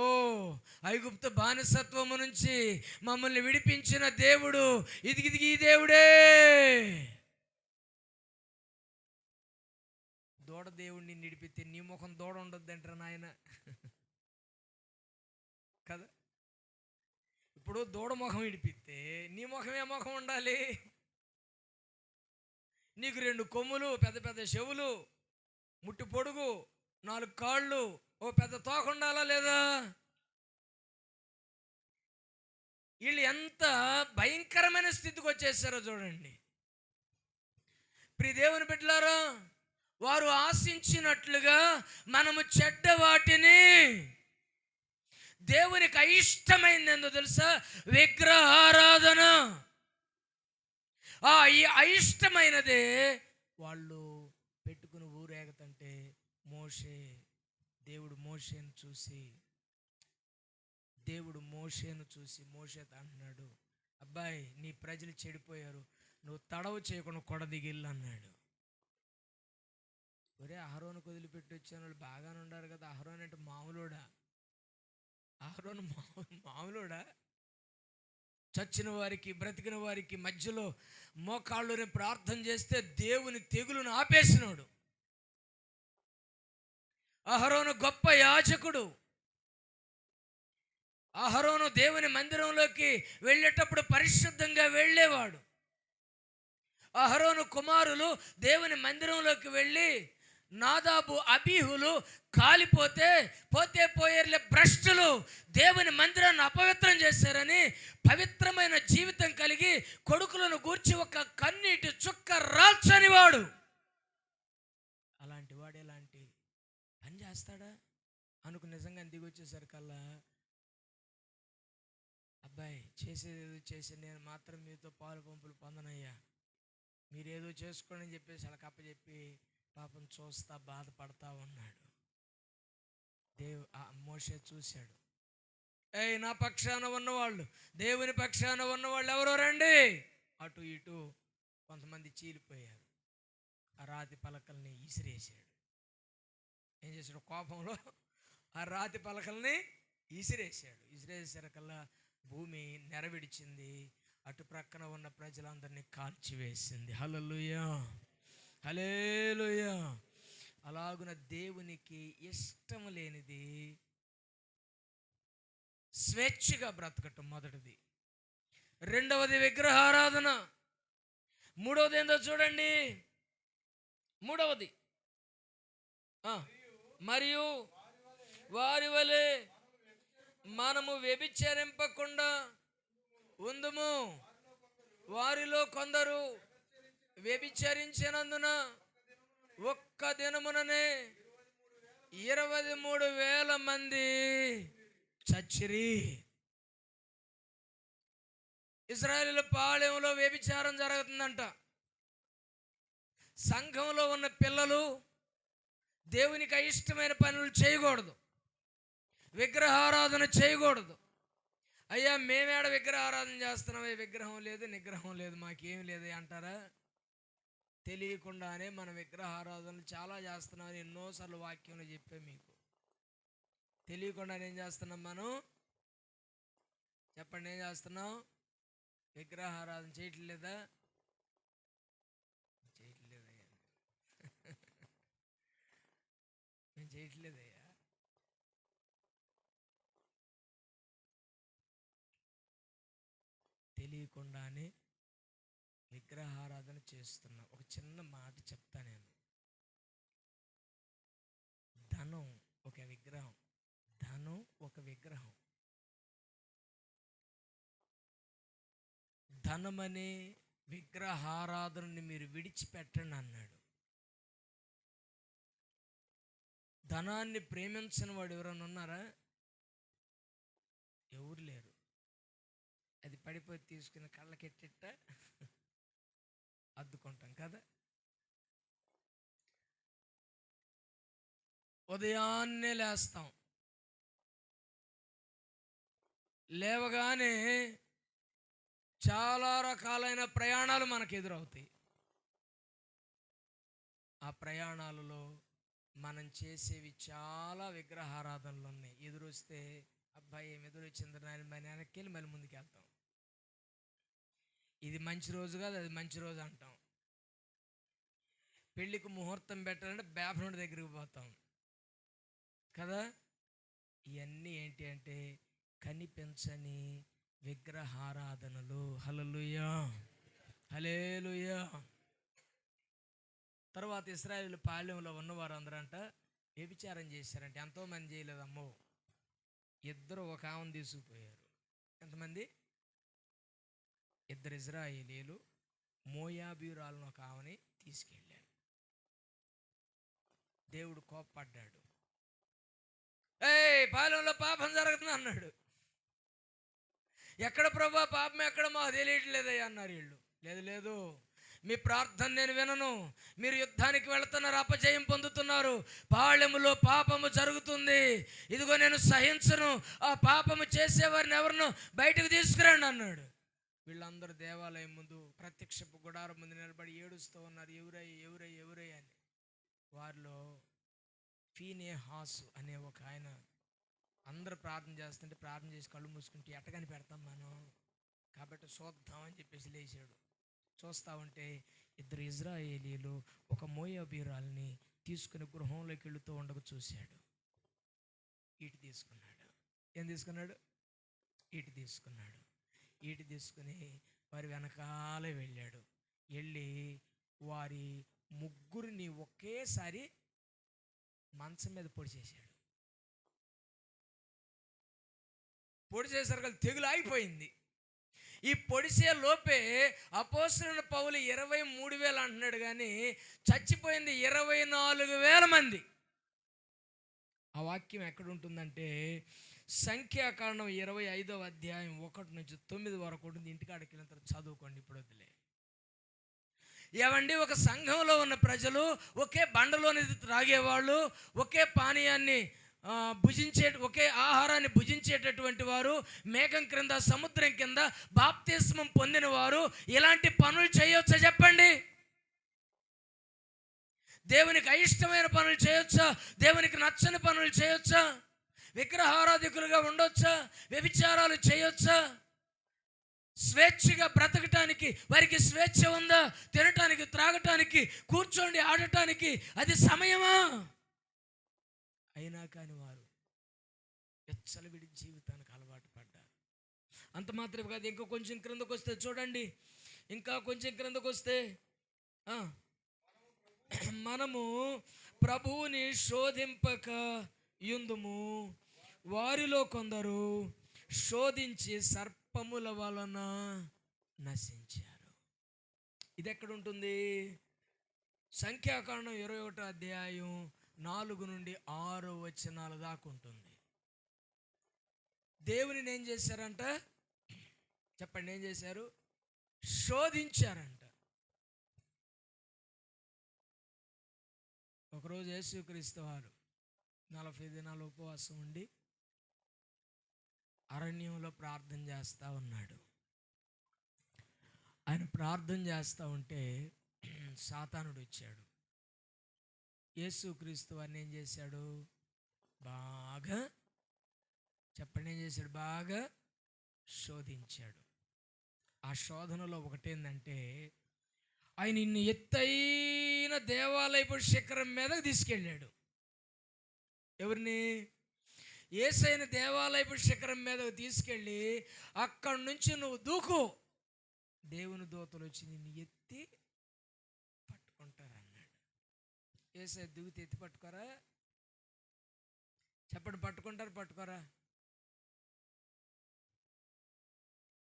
ఐగుప్తు బానిసత్వము నుంచి మమ్మల్ని విడిపించిన దేవుడు, ఇది ఈ దేవుడే. దూడ దేవుడిని నిడిపితే నీ ముఖం దూడ ఉండొద్దంటారా నాయన? కదా. ఇప్పుడు దూడ ముఖం విడిపిస్తే నీ ముఖం ఏ ముఖం ఉండాలి? నీకు 2 కొమ్ములు, పెద్ద పెద్ద చెవులు, ముట్టి పొడుగు, 4 కాళ్ళు, ఓ పెద్ద తోక ఉండాలా లేదా? వీళ్ళు ఎంత భయంకరమైన స్థితికి వచ్చేసారో చూడండి. ప్రియ దేవుని బిడ్డలారా, వారు ఆశించినట్లుగా మనము చెడ్డ వాటిని, దేవునికి అయిష్టమైంది ఏందో తెలుసా? విగ్రహారాధన. ఈ అయిష్టమైనదే వాళ్ళు పెట్టుకుని ఊరేగతంటే దేవుడు మోషేను చూసి మోషేతో అంటున్నాడు, అబ్బాయి నీ ప్రజలు చెడిపోయారు, నువ్వు తడవు చేయకుండా కొడదిగిల్లు అన్నాడు. ఒరే అహరోను వదిలిపెట్టి వచ్చిన వాళ్ళు బాగానే ఉండారు కదా. అహరోన్ అంటే మామూలుడా? అహరోను మామూలుడా? చచ్చిన వారికి బ్రతికిన వారికి మధ్యలో మోకాళ్ళుని ప్రార్థన చేస్తే దేవుని తెగులును ఆపేసినాడు. అహరోను గొప్ప యాజకుడు. అహరోను దేవుని మందిరంలోకి వెళ్ళేటప్పుడు పరిశుద్ధంగా వెళ్ళేవాడు. అహరోను కుమారులు దేవుని మందిరంలోకి వెళ్ళి నాదాబు అబీహులు కాలిపోతే పోయేర్లే భ్రష్టులు దేవుని మందిరాన్ని అపవిత్రం చేశారని పవిత్రమైన జీవితం కలిగి కొడుకులను గూర్చి ఒక కన్నీటి చుక్క రాల్చనివాడు. అలాంటి వాడు ఎలాంటి పని చేస్తాడా అనుకు నిజంగా దిగి వచ్చేసరికల్లా, అబ్బాయి చేసేదేదో చేసి నేను మాత్రం మీతో పాలు పంపులు పొందనయ్యా, మీరేదో చేసుకోండి అని చెప్పేసి అలా కప్పచెప్పి పాపం చూస్తా బాధపడతా ఉన్నాడు. మోషే చూశాడు. నా పక్షాన ఉన్నవాళ్ళు, దేవుని పక్షాన ఉన్నవాళ్ళు ఎవరో రండి. అటు ఇటు కొంతమంది చీలిపోయారు. ఆ రాతి పలకల్ని ఇసిరేసాడు. ఏం చేశాడు? కోపంలో ఆ రాతి పలకల్ని ఇసిరేసరికల్లా భూమి నెరవిడిచింది. అటు ప్రక్కన ఉన్న ప్రజలందరినీ కాల్చివేసింది. హల్లెలూయా, హల్లెలూయా. అలాగున దేవునికి ఇష్టం లేనిది స్వేచ్ఛగా బ్రతకటం మొదటిది. రెండవది విగ్రహారాధన. మూడవది ఏందో చూడండి. మూడవది, మరియు వారి వలె మనము వ్యభిచరింపకుండా ఉందుము. వారిలో కొందరు వ్యభిచరించినందున ఒక్క దినముననే 23,000 మంది చచ్చిరి. ఇశ్రాయేలు పాళెంలో వ్యభిచారం జరుగుతుందంట. సంఘంలో ఉన్న పిల్లలు దేవునికి అయిష్టమైన పనులు చేయకూడదు, విగ్రహారాధన చేయకూడదు. అయ్యా మేమేడ విగ్రహారాధన చేస్తున్నాం, విగ్రహం లేదు నిగ్రహం లేదు మాకేమి లేదు అంటారా? తెలియకుండానే మన విగ్రహారాధనలు చాలా చేస్తున్నామని ఎన్నోసార్లు వాక్యంలో చెప్పే మీకు. తెలియకుండానే ఏం చేస్తున్నాం మనం? చెప్పండి, ఏం చేస్తున్నాం? విగ్రహారాధన చేయట్లేదా? చేయట్లేదయ్యా, నేను చేయట్లేదయ్యా. తెలియకుండానే విగ్రహారాధన చేస్తున్నా. ఒక చిన్న మాట చెప్తా నేను. ధనం ఒక విగ్రహం, ధనం ఒక విగ్రహం. ధనమనే విగ్రహారాధనని మీరు విడిచిపెట్టండి అన్నాడు. ధనాన్ని ప్రేమించిన వాడు ఎవరైనా ఉన్నారా? ఎవరు లేరు. అది పడిపోయి తీసుకుని కళ్ళకెట్టిట్ట అద్దుకుంటాం కదా. ఉదయాన్నే లేస్తాం, లేవగానే చాలా రకాలైన ప్రయాణాలు మనకు ఎదురవుతాయి. ఆ ప్రయాణాలలో మనం చేసేవి చాలా విగ్రహారాధనలు ఉన్నాయి. ఎదురొస్తే అబ్బాయి ఏమి ఎదురొచ్చింది నాయన మన వెనక్కి వెళ్ళి మళ్ళీ ముందుకు వెళ్తాం. ఇది మంచి రోజు కాదు, అది మంచి రోజు అంటాం. పెళ్ళికి ముహూర్తం పెట్టాలంటే బేపనుడి దగ్గరికి పోతాం కదా. ఇవన్నీ ఏంటి అంటే కనిపించని విగ్రహారాధనలు. హల్లెలూయా, హల్లెలూయా. తర్వాత ఇశ్రాయేలు పాళెంలో ఉన్నవారు అందరంట వ్యభిచారం చేశారంటే ఎంతోమంది చేయలేదమ్మో. 2 ఒక ఆమెను తీసుకుపోయారు. ఎంతమంది? 2 ఇశ్రాయేలీలు మోయాబీయురాలను ఒక ఆమెని తీసుకెళ్ళారు. దేవుడు కోప్పడ్డాడు. పాలెంలో పాపం జరుగుతుంది అన్నాడు. ఎక్కడ ప్రభా పాపం ఎక్కడ మాకు తెలియట్లేదయ్యా అన్నారు వీళ్ళు. లేదు లేదు, మీ ప్రార్థన నేను వినను, మీరు యుద్ధానికి వెళుతున్నారు, అపజయం పొందుతున్నారు, పాళెములో పాపము జరుగుతుంది, ఇదిగో నేను సహించను, ఆ పాపము చేసేవారిని ఎవరినో బయటకు తీసుకురండి అన్నాడు. వీళ్ళందరూ దేవాలయం ముందు ప్రత్యక్షపు గుడారం ముందు నిలబడి ఏడుస్తూ ఉన్నారు, ఎవరై ఎవరై ఎవరై అని. వారిలో ఫీనెహాసు అనే ఒక ఆయన అందరూ ప్రార్థన చేస్తుంటే ప్రార్థన చేసి కళ్ళు మూసుకుంటే ఎట్టగాని పెడతాం మనం కాబట్టి చూద్దామని చెప్పేసి లేచాడు. చూస్తూ ఉంటే 2 ఇశ్రాయేలీలు ఒక మోయాబీయురాల్ని తీసుకుని గృహంలోకి వెళుతూ ఉండగా చూశాడు. ఈటి తీసుకున్నాడు. ఏం తీసుకున్నాడు? ఈటి తీసుకున్నాడు. ఈటి తీసుకుని వారి వెనకాలే వెళ్ళాడు. వెళ్ళి వారి ముగ్గురిని ఒకేసారి మంచం మీద పొడి చేశాడు. పొడి చేసరికి తెగులు ఆగిపోయింది. ఈ పొడిసే లోపే అపోస్తలుడైన పౌలు 23,000 అంటున్నాడు, కానీ చచ్చిపోయింది 24,000 మంది. ఆ వాక్యం ఎక్కడ ఉంటుందంటే సంఖ్యాకాండం 25వ అధ్యాయం 1 నుంచి 9 వరకు ఉంటుంది. ఇంటికాడికి వెళ్ళిన తర్వాత చదువుకోండి, ఇప్పుడు వదిలే. ఏవండి, ఒక సంఘంలో ఉన్న ప్రజలు ఒకే బండలోని త్రాగేవాళ్ళు, ఒకే పానీయాన్ని ఒకే ఆహారాన్ని భుజించేటటువంటి వారు, మేఘం క్రింద సముద్రం కింద బాప్తిస్మం పొందిన వారు ఇలాంటి పనులు చేయొచ్చా చెప్పండి? దేవునికి అయిష్టమైన పనులు చేయొచ్చా? దేవునికి నచ్చని పనులు చేయొచ్చా? విగ్రహారాధికులుగా ఉండొచ్చా? వ్యభిచారాలు చేయొచ్చా? స్వేచ్ఛగా బ్రతకటానికి వారికి స్వేచ్ఛ ఉందా? తినటానికి, త్రాగటానికి, కూర్చోండి ఆడటానికి అది సమయమా? అయినా కానీ వారు విచ్చలవిడి జీవితానికి అలవాటు పడ్డారు. అంత మాత్రమే కాదు, ఇంకా కొంచెం క్రిందకు వస్తే చూడండి, ఇంకా కొంచెం క్రిందకు వస్తే మనము ప్రభువుని శోధింపక యుందుము, వారిలో కొందరు శోధించి సర్పముల వలన నశించారు. ఇది ఎక్కడ ఉంటుంది? సంఖ్యాకాండం 21వ అధ్యాయం 4 నుండి 6 వచనాల దాకా ఉంటుంది. దేవునిని ఏం చేశారంట చెప్పండి? ఏం చేశారు? శోధించారంట. ఒకరోజు యేసుక్రీస్తు వారు 40 దినాలు ఉపవాసం ఉండి అరణ్యంలో ప్రార్థన చేస్తూ ఉన్నాడు. ఆయన ప్రార్థన చేస్తూ ఉంటే సాతానుడు వచ్చాడు. యేసుక్రీస్తు వారిని ఏం చేశాడు? బాగా చెప్పండి, ఏం చేశాడు? బాగా శోధించాడు. ఆ శోధనలో ఒకటేందంటే, ఆయన ఇన్ని ఎత్తైన దేవాలయపు శిఖరం మీదకి తీసుకెళ్ళాడు. ఎవరిని? యేసయ్యని దేవాలయపు శిఖరం మీదకి తీసుకెళ్ళి అక్కడి నుంచి నువ్వు దూకు, దేవుని దూతలు వచ్చి నిన్ను ఎత్తి పట్టుకుంటారు అన్నాడు. యేసయ్య దిగితే ఎత్తి పట్టుకోరా? చెప్పండి, పట్టుకుంటారు పట్టుకోరా?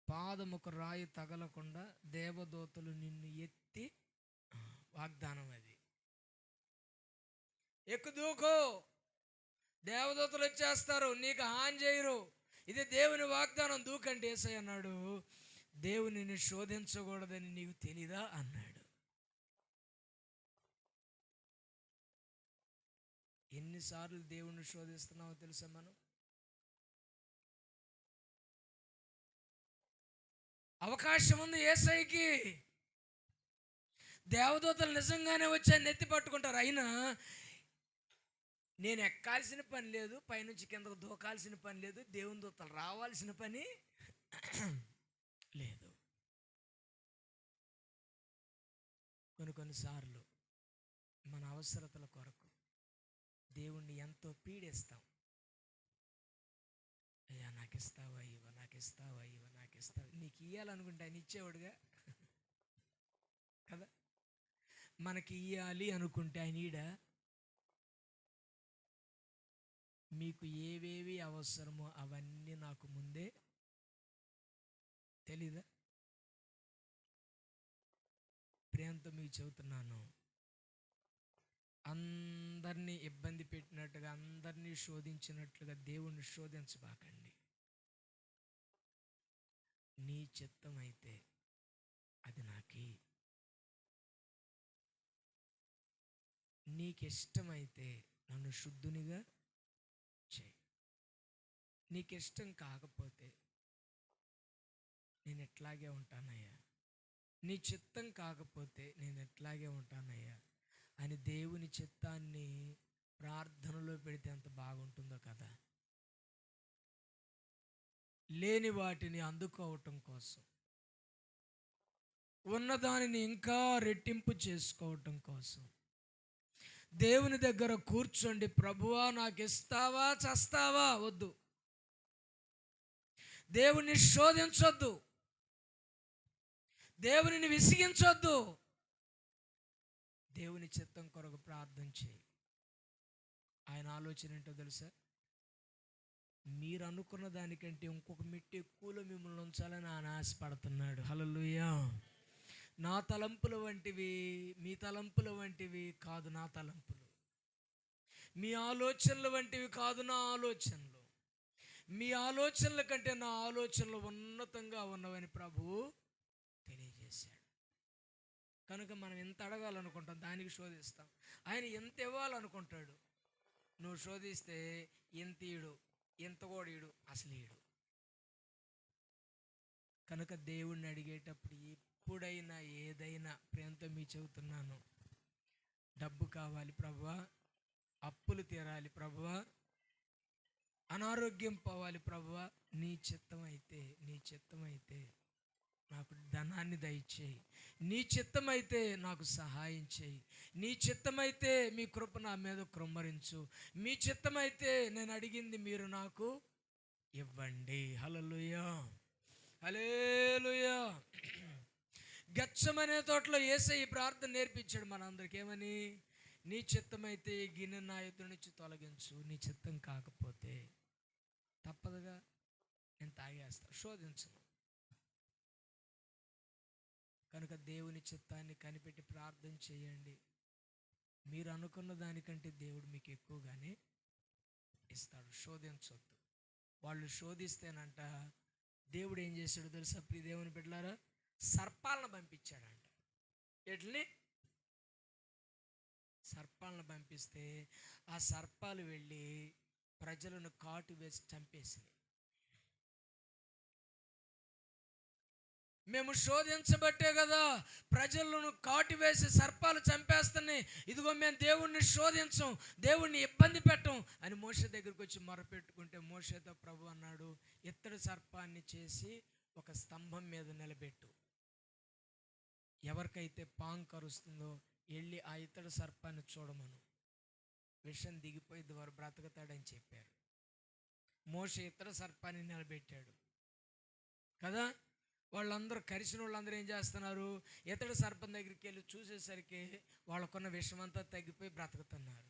పాదముకు రాయి తగలకుండా దేవదూతలు నిన్ను ఎత్తి, వాగ్దానం అది, ఎక్కు దూకు, దేవదూతలు వచ్చేస్తారు, నీకు హాని చేయరు, ఇది దేవుని వాగ్దానం, దూకండి. యేసయ్య అన్నాడు, దేవునిని శోధించకూడదని నీకు తెలీదా అన్నాడు. ఎన్నిసార్లు దేవుణ్ణి శోధిస్తున్నావో తెలుసా? మనం అవకాశం ఉంది యేసయ్యకి. దేవదూతలు నిజంగానే వచ్చి నెత్తి పట్టుకుంటారు. అయినా నేను ఎక్కాల్సిన పని లేదు, పైనుంచి కిందకు దూకాల్సిన పని లేదు, దేవుని దూతలు రావాల్సిన పని లేదు. కొన్నిసార్లు మన అవసరతల కొరకు దేవుణ్ణి ఎంతో పీడిస్తాం. అయ్యా నాకు ఇస్తావా, ఇవ్వ, నాకు ఇస్తావా, ఇవ్వ, నాకు ఇస్తావా. నీకు ఇవ్వాలనుకుంటే ఆయన ఇచ్చేవాడుగా కదా. మనకి ఇవ్వాలి అనుకుంటే ఆయన ఈడా. మీకు ఏవేవి అవసరమో అవన్నీ నాకు ముందే తెలీదా? ప్రేమతో మీకు చెబుతున్నాను, అందరినీ ఇబ్బంది పెట్టినట్టుగా, అందరినీ శోధించినట్లుగా దేవుణ్ణి శోధించబాకండి. నీ చిత్తం అయితే అది నాకి, నీకిష్టమైతే నన్ను శుద్ధునిగా చేయి, నీకిష్టం కాకపోతే నేను ఎట్లాగే ఉంటానయ్యా, నీ చిత్తం కాకపోతే నేను ఎట్లాగే ఉంటానయ్యా అని దేవుని చిత్తాన్ని ప్రార్థనలో పెడితే ఎంత బాగుంటుందో కదా. లేని వాటిని అందుకోవటం కోసం, ఉన్నదానిని ఇంకా రెట్టింపు చేసుకోవటం కోసం దేవుని దగ్గర కూర్చోండి. ప్రభువా నాకు ఇస్తావా, చస్తావా? వద్దు. దేవుని శోధించొద్దు, దేవునిని విసిగించొద్దు. దేవుని చిత్తం కొరకు ప్రార్థన చేయి. ఆయన ఆలోచన ఏంటో తెలుసా? మీరు అనుకున్న దానికంటే ఇంకొక మెట్టు ఎక్కువలో మిమ్మల్ని ఉంచాలని ఆయన ఆశపడుతున్నాడు. హల్లెలూయా. నా తలంపుల వంటివి మీ తలంపుల వంటివి కాదు నా తలంపులు, మీ ఆలోచనల వంటివి కాదు నా ఆలోచనలు, మీ ఆలోచనల కంటే నా ఆలోచనలు ఉన్నతంగా ఉన్నవని ప్రభువు తెలియజేశాడు. కనుక మనం ఎంత అడగాలనుకుంటాం దానికి శోధిస్తాం. ఆయన ఎంత ఇవ్వాలనుకుంటాడు, నువ్వు శోధిస్తే ఎంత ఈడు, ఎంత కూడా ఈడు, అసలు ఈడు. కనుక దేవుణ్ణి అడిగేటప్పుడు ఎప్పుడైనా ఏదైనా ప్రేమతో మీ చెబుతున్నాను, డబ్బు కావాలి ప్రభువా, అప్పులు తీరాలి ప్రభువా, అనారోగ్యం పోవాలి ప్రభువా, నీ చిత్తం అయితే నాకు ధనాన్ని దయచేయి, నీ చిత్తమైతే నాకు సహాయం చేయి, నీ చిత్తమైతే మీ కృప నా మీద కృమ్మరించు, మీ చిత్తమైతే నేను అడిగింది మీరు నాకు ఇవ్వండి. హల్లెలూయా, హల్లెలూయా. గెత్సెమనే తోటలో యేసయ్య ఈ ప్రార్థన నేర్పించాడు మనందరికి. ఏమని? నీ చిత్తమైతే ఈ గిన్నె నా ఎదురు నుంచి తొలగించు, నీ చిత్తం కాకపోతే తప్పదుగా నేను తాగేస్తాను, శోధించను. కనుక దేవుని చిత్తాన్ని కనిపెట్టి ప్రార్థన చేయండి. మీరు అనుకున్న దానికంటే దేవుడు మీకు ఎక్కువగానే ఇస్తాడు. శోధించొద్దు. వాళ్ళు శోధిస్తేనంట దేవుడు ఏం చేశాడు తెలుసా ప్రియ దేవుని బిడ్డలారా? సర్పాలను పంపించాడంట. ఎట్లని? సర్పాలను పంపిస్తే ఆ సర్పాలు వెళ్ళి ప్రజలను కాటు వేసి చంపేసినాయి. మేము శోధించబట్టే కదా ప్రజలను కాటు వేసి సర్పాలు చంపేస్తున్నాయి, ఇదిగో మేము దేవుణ్ణి శోధించం, దేవుణ్ణి ఇబ్బంది పెట్టం అని మోషే దగ్గరికి వచ్చి మొరపెట్టుకుంటే మోషేతో ప్రభు అన్నాడు, ఇత్తడి సర్పాన్ని చేసి ఒక స్తంభం మీద నిలబెట్టు, ఎవరికైతే పాము కరుస్తుందో వెళ్ళి ఆ ఇత్తడి సర్పాన్ని చూడమను, విషం దిగిపోయి వారు బ్రతుకుతాడని చెప్పారు. మోషే ఇత్తడి సర్పాన్ని నిలబెట్టాడు కదా. వాళ్ళందరూ కరిసిన వాళ్ళందరూ ఏం చేస్తున్నారు? ఇతడు సర్పం దగ్గరికి వెళ్ళి చూసేసరికి వాళ్ళకున్న విషమంతా తగ్గిపోయి బ్రతుకుతున్నారు.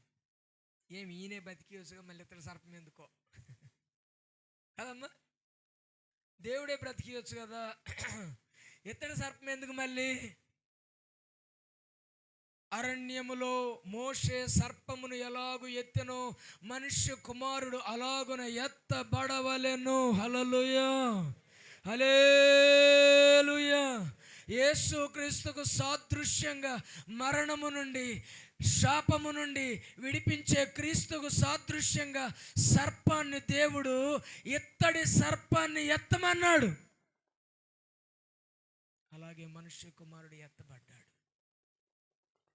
ఏమి ఈయనే బతికి వచ్చుగా మళ్ళీ ఇతడు సర్పం ఎందుకో కదమ్మా, దేవుడే బ్రతికియొచ్చు కదా, ఇతడు సర్పం ఎందుకు మళ్ళీ? అరణ్యములో మోషే సర్పమును ఎలాగు ఎత్తెనో మనుష్య కుమారుడు అలాగున ఎత్తబడవలెను. హల్లెలూయా, హల్లెలూయా. యేసు క్రీస్తుకు సాదృశ్యంగా మరణము నుండి శాపము నుండి విడిపించే క్రీస్తుకు సాదృశ్యంగా సర్పాన్ని దేవుడు ఇత్తడి సర్పాన్ని ఎత్తమన్నాడు. అలాగే మనుష్య కుమారుడు ఎత్తబడ్డాడు.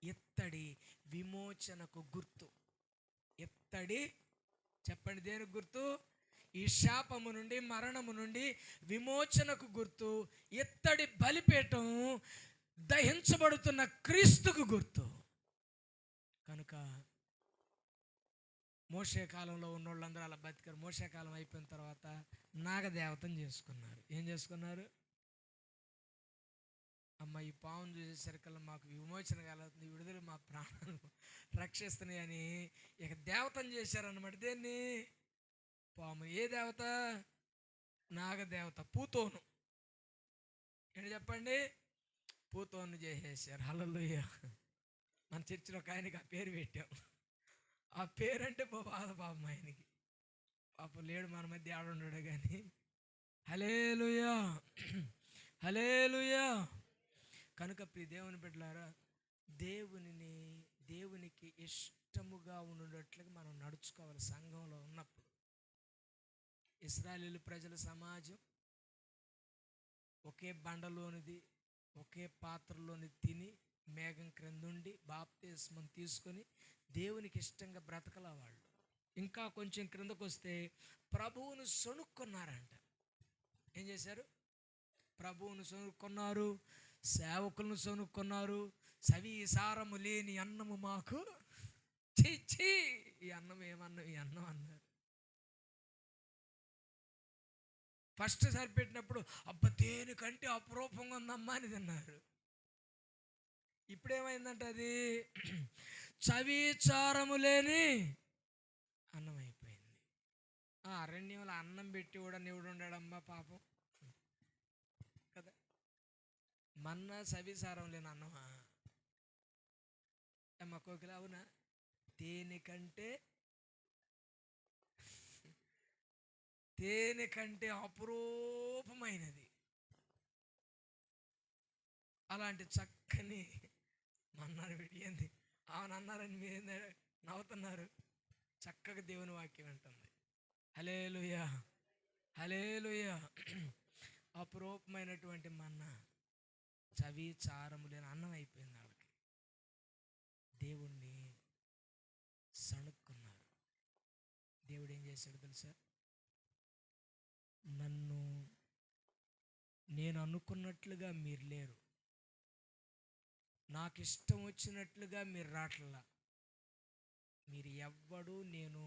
ఇత్తడి విమోచనకు గుర్తు. ఇత్తడి చెప్పండి దేనికి గుర్తు? ఈ శాపము నుండి మరణము నుండి విమోచనకు గుర్తు. ఇత్తడి బలిపీఠం దహించబడుతున్న క్రీస్తుకు గుర్తు. కనుక మోషే కాలంలో ఉన్న వాళ్ళందరూ అలా బతికారు. మోషే కాలం అయిపోయిన తర్వాత నాగదేవతను చేసుకున్నారు. ఏం చేసుకున్నారు? అమ్మ ఈ పావును చూసేసరికల్లా మాకు విమోచన కలుగుతుంది, విడుదల మా ప్రాణాలు రక్షిస్తున్నాయి అని ఇక దేవతను చేశారన్నమాట. దేన్ని? పాము. ఏ దేవత? నాగదేవత, పూతోను. ఏంటి చెప్పండి? పూతోను చేసేసారు. హల్లెలూయా. మన చర్చిలో ఒక ఆయనకి ఆ పేరు పెట్టాం. ఆ పేరంటే బాధ పాపం ఆయనకి, పాపం లేడు మన మధ్య ఆడుండడు కానీ. హల్లెలూయా, హల్లెలూయా. కనుక ప్రియ దేవుని బిడ్డలారా, దేవునికి ఇష్టముగా ఉండేట్లుగా మనం నడుచుకోవాలి. సంఘంలో ఉన్నప్పుడు ఇశ్రాయేలు ప్రజల సమాజం ఒకే బండలోనిది ఒకే పాత్రలోని తిని మేఘం క్రిందుండి బాప్తిస్మం తీసుకొని దేవునికి ఇష్టంగా బ్రతకల వాళ్ళు. ఇంకా కొంచెం క్రిందకు వస్తే ప్రభువును సొనుక్కున్నారంట. ఏం చేశారు? ప్రభువును సొనుక్కున్నారు, సేవకులను సొనుక్కున్నారు. సవిసారము లేని అన్నము మాకు ఛీ, ఈ అన్నం ఏమన్నా, ఈ అన్నం అన్నారు. ఫస్ట్ సరిపెట్టినప్పుడు అబ్బ దేనికంటే అపురూపంగా ఉందమ్మా అని తిన్నారు. ఇప్పుడేమైందంటే అది చవిచారము లేని అన్నం అయిపోయింది. ఆ అరణ్యంలో అన్నం పెట్టి కూడా నివుడు ఉండాడమ్మా పాపం కదా. మన్నా సవిసారం లేని అన్నమా అమ్మ కోకిల, అవునా? దేనికంటే దేనికంటే అపురూపమైనది అలాంటి చక్కని మన్నాను విడియంది అవునన్నారని మీరు నవ్వుతున్నారు. చక్కగా దేవుని వాక్యం అంటుంది. హల్లెలూయా, హల్లెలూయా. అపురూపమైనటువంటి మన్నా చవి చారము లేని అన్నం అయిపోయింది వాళ్ళకి. దేవుణ్ణి సణుక్కున్నారు. దేవుడు ఏం చేశాడు తెలుసా? నన్ను నేను అనుకున్నట్లుగా మీరు లేరు, నాకు ఇష్టం వచ్చినట్లుగా మీరు రాట్లా, మీరు ఎవ్వడు నేను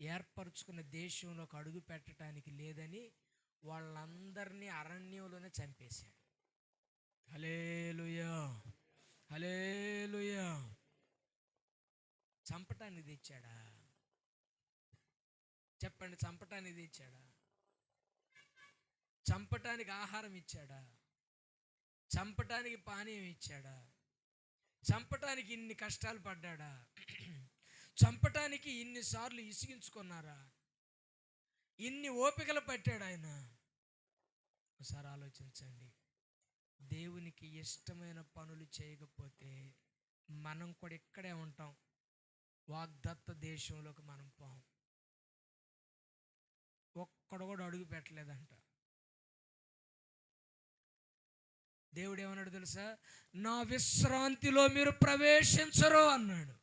ఏర్పరచుకున్న దేశంలోకి అడుగు పెట్టడానికి లేదని వాళ్ళందరినీ అరణ్యంలోనే చంపేశాడు. హల్లెలూయా, హల్లెలూయా. చంపటానికి తెచ్చాడా? చెప్పండి, చంపటానికి తెచ్చాడా? చంపటానికి ఆహారం ఇచ్చాడా? చంపటానికి పానీయం ఇచ్చాడా? చంపటానికి ఇన్ని కష్టాలు పడ్డాడా? చంపటానికి ఇన్నిసార్లు ఇసిగించుకున్నారా? ఇన్ని ఓపికలు పట్టాడు ఆయన? ఒకసారి ఆలోచించండి. దేవునికి ఇష్టమైన పనులు చేయకపోతే మనం కూడా ఇక్కడే ఉంటాం, వాగ్దత్త దేశంలోకి మనం పోం. ఒక్కడు కూడా అడుగు పెట్టలేదంట. దేవుడు ఏమన్నాడు తెలుసా? నా విశ్రాంతిలో మీరు ప్రవేశించరు అన్నాడు.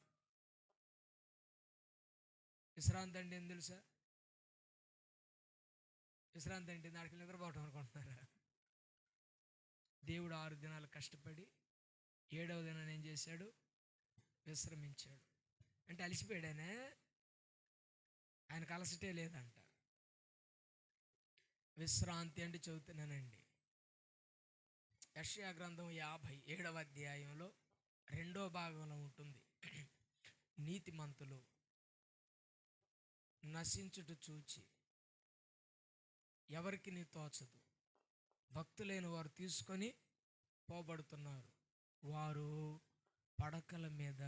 విశ్రాంతి అంటే ఏం తెలుసా? విశ్రాంతి అంటే దానికి నిద్రపోవటం అనుకుంటున్నారా? దేవుడు 6 దినాలు కష్టపడి 7వ దినాన్ని ఏం చేశాడు? విశ్రమించాడు. అంటే అలసిపోయాడనే, ఆయనకు అలసటే లేదంట. విశ్రాంతి అంటే చెబుతున్నానండి, యెషయా గ్రంథం 57వ అధ్యాయంలో 2వ భాగంలో ఉంటుంది. నీతిమంతులు నశించుట చూచి ఎవరికి నీ తోచదు, భక్తులైన వారు తీసుకొని పోబడుతున్నారు, వారు పడకల మీద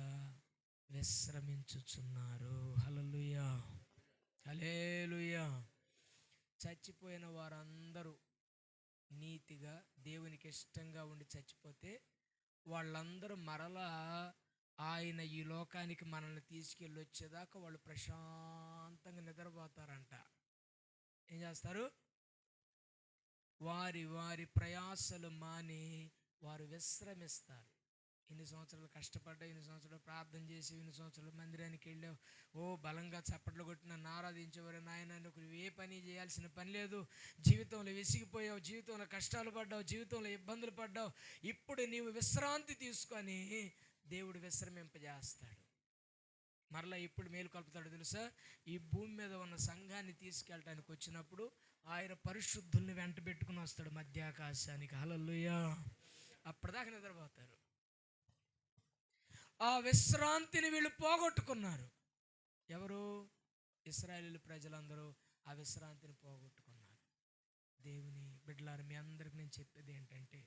విశ్రమించుచున్నారు. హల్లెలూయా, హల్లెలూయా. చచ్చిపోయిన వారందరూ నీతిగా దేవునికి ఇష్టంగా ఉండి చచ్చిపోతే వాళ్ళందరూ మరలా ఆయన ఈ లోకానికి మనల్ని తీసుకెళ్ళి వచ్చేదాకా వాళ్ళు ప్రశాంతంగా నిద్రపోతారంట. ఏం చేస్తారు? వారి వారి ప్రయాసలు మాని వారు విశ్రమిస్తారు. ఇన్ని సంవత్సరాలు కష్టపడ్డా, ఇన్ని సంవత్సరాలు ప్రార్థన చేసి, ఇన్ని సంవత్సరాలు మందిరానికి వెళ్ళావు, ఓ బలంగా చప్పట్లు కొట్టి నన్ను ఆరాధించేవారు, నాయన నువ్వు ఏ పని చేయాల్సిన పని లేదు, జీవితంలో విసిగిపోయావు, జీవితంలో కష్టాలు పడ్డావు, జీవితంలో ఇబ్బందులు పడ్డావు, ఇప్పుడు నీవు విశ్రాంతి తీసుకొని దేవుడు విశ్రమింపజేస్తాడు. మరలా ఇప్పుడు మేలు కలుపుతాడు తెలుసా? ఈ భూమి మీద ఉన్న సంఘాన్ని తీసుకెళ్ళటానికి వచ్చినప్పుడు ఆయన పరిశుద్ధుల్ని వెంట పెట్టుకుని వస్తాడు మధ్యాకాశానికి. హల్లెలూయా. అప్పటిదాకా నిద్రపోతారు. ఆ విశ్రాంతిని వీళ్ళు పోగొట్టుకున్నారు. ఎవరు? ఇశ్రాయేలు ప్రజలందరూ ఆ విశ్రాంతిని పోగొట్టుకున్నారు. దేవుని బిడ్డలారా, మీ అందరికి నేను చెప్పేది ఏంటంటే,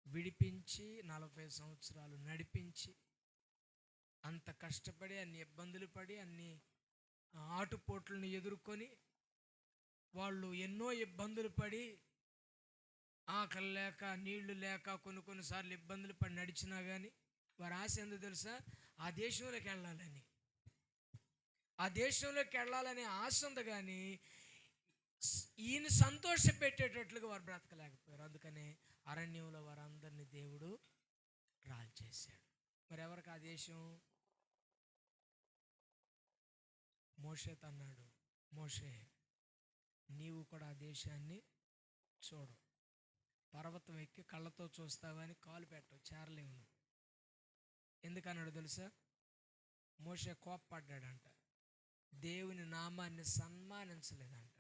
విడిపించి 40 సంవత్సరాలు నడిపించి అంత కష్టపడి అన్ని ఇబ్బందులు పడి అన్ని ఆటుపోట్లను ఎదుర్కొని వాళ్ళు ఎన్నో ఇబ్బందులు పడి ఆకలి లేక నీళ్లు లేక కొన్నిసార్లు ఇబ్బందులు పడి నడిచినా కానీ వారి ఆశ ఎందుకు తెలుసా? ఆ దేశంలోకి వెళ్ళాలని. ఆ దేశంలోకి వెళ్ళాలనే ఆశ ఉంది, కానీ ఈయన సంతోష పెట్టేటట్లుగా వారు బ్రతకలేకపోయారు. అందుకనే అరణ్యంలో వారందరినీ దేవుడు రాల్చేశాడు. మరి ఎవరికి ఆ దేశం? మోషేతో అన్నాడు, మోషే నీవు కూడా ఆ దేశాన్ని చూడు, పర్వతం ఎక్కి కళ్ళతో చూస్తావని కాలు పెట్టవు, చేరలేవు నువ్వు. ఎందుకన్నాడు తెలుసా? మోషే కోప్పడ్డాడంట, దేవుని నామాన్ని సన్మానించలేదంట,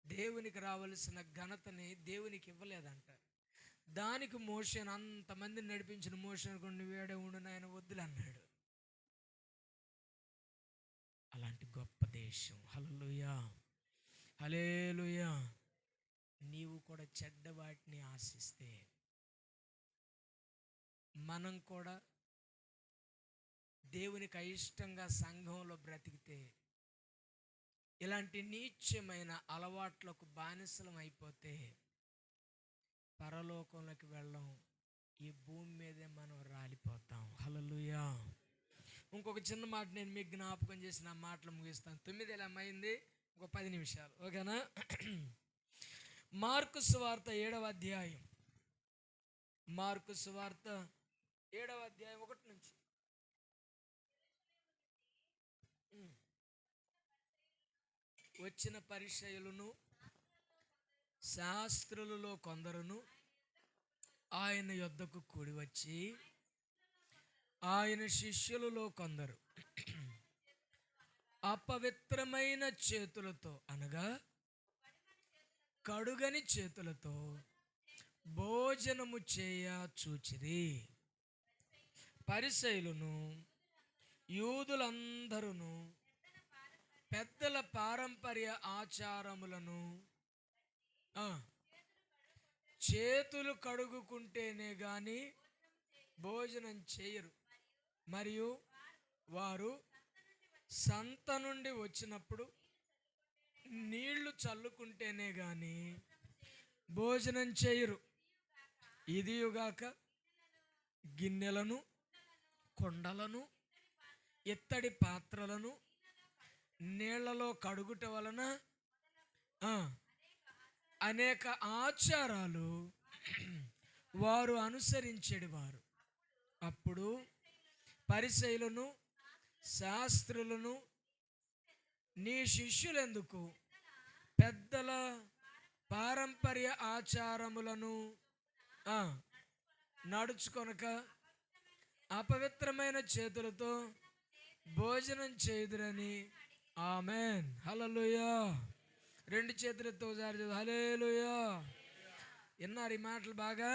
దేవునికి రావలసిన ఘనతని దేవునికి ఇవ్వలేదంట. దానికి మోషేను, అంతమందిని నడిపించిన మోషేను నువ్వు వేడే ఉండు నాయన వద్దులు అన్నాడు. అలాంటి గొప్ప దేశం. హల్లెలూయా, హల్లెలూయా. నీవు కూడా చెడ్డ వాటిని ఆశిస్తే, మనం కూడా దేవునికి అయిష్టంగా సంఘంలో బ్రతికితే, ఇలాంటి నీచమైన అలవాట్లకు బానిసలం అయిపోతే పరలోకంలోకి వెళ్ళం, ఈ భూమి మీదే మనం రాలిపోతాం. హల్లెలూయా. ఇంకొక చిన్న మాట నేను మీకు జ్ఞాపకం చేసి నా మాటలు ముగిస్తాను. 9 ఎలా అయింది, ఒక 10 నిమిషాలు, ఓకేనా? మార్కు సువార్త 7వ అధ్యాయం, మార్కు సువార్త 7వ అధ్యాయం 1 నుంచి. వచ్చిన పరిచయులను శాస్త్రులలో కొందరును ఆయన యొద్దకు కూడి వచ్చి, ఆయన శిష్యులలో కొందరు అపవిత్రమైన చేతులతో, అనగా కడుగని చేతులతో భోజనము చేయ చూచిరి. పరిసయ్యులను యూదులందరూ పెద్దల పారంపర్య ఆచారములను చేతులు కడుగుకుంటేనే గాని భోజనం చేయరు. మరియు వారు సంత నుండి వచ్చినప్పుడు నీళ్లు చల్లుకుంటేనే గాని భోజనం చేయరు. ఇదియుగాక గిన్నెలను, కొండలను, ఇత్తడి పాత్రలను నీళ్లలో కడుగుట వలన అనేక ఆచారాలు వారు అనుసరించేవారు. అప్పుడు పరిసయ్యులను శాస్త్రులను, నీ శిష్యులెందుకు పెద్దల పారంపర్య ఆచారములను నడుచుకొనక అపవిత్రమైన చేతులతో భోజనం చేయుదురని. ఆమెన్, హల్లెలూయా. 2 చేతులతో జారి హల్లెలూయా. విన్నారు ఈ మాటలు బాగా?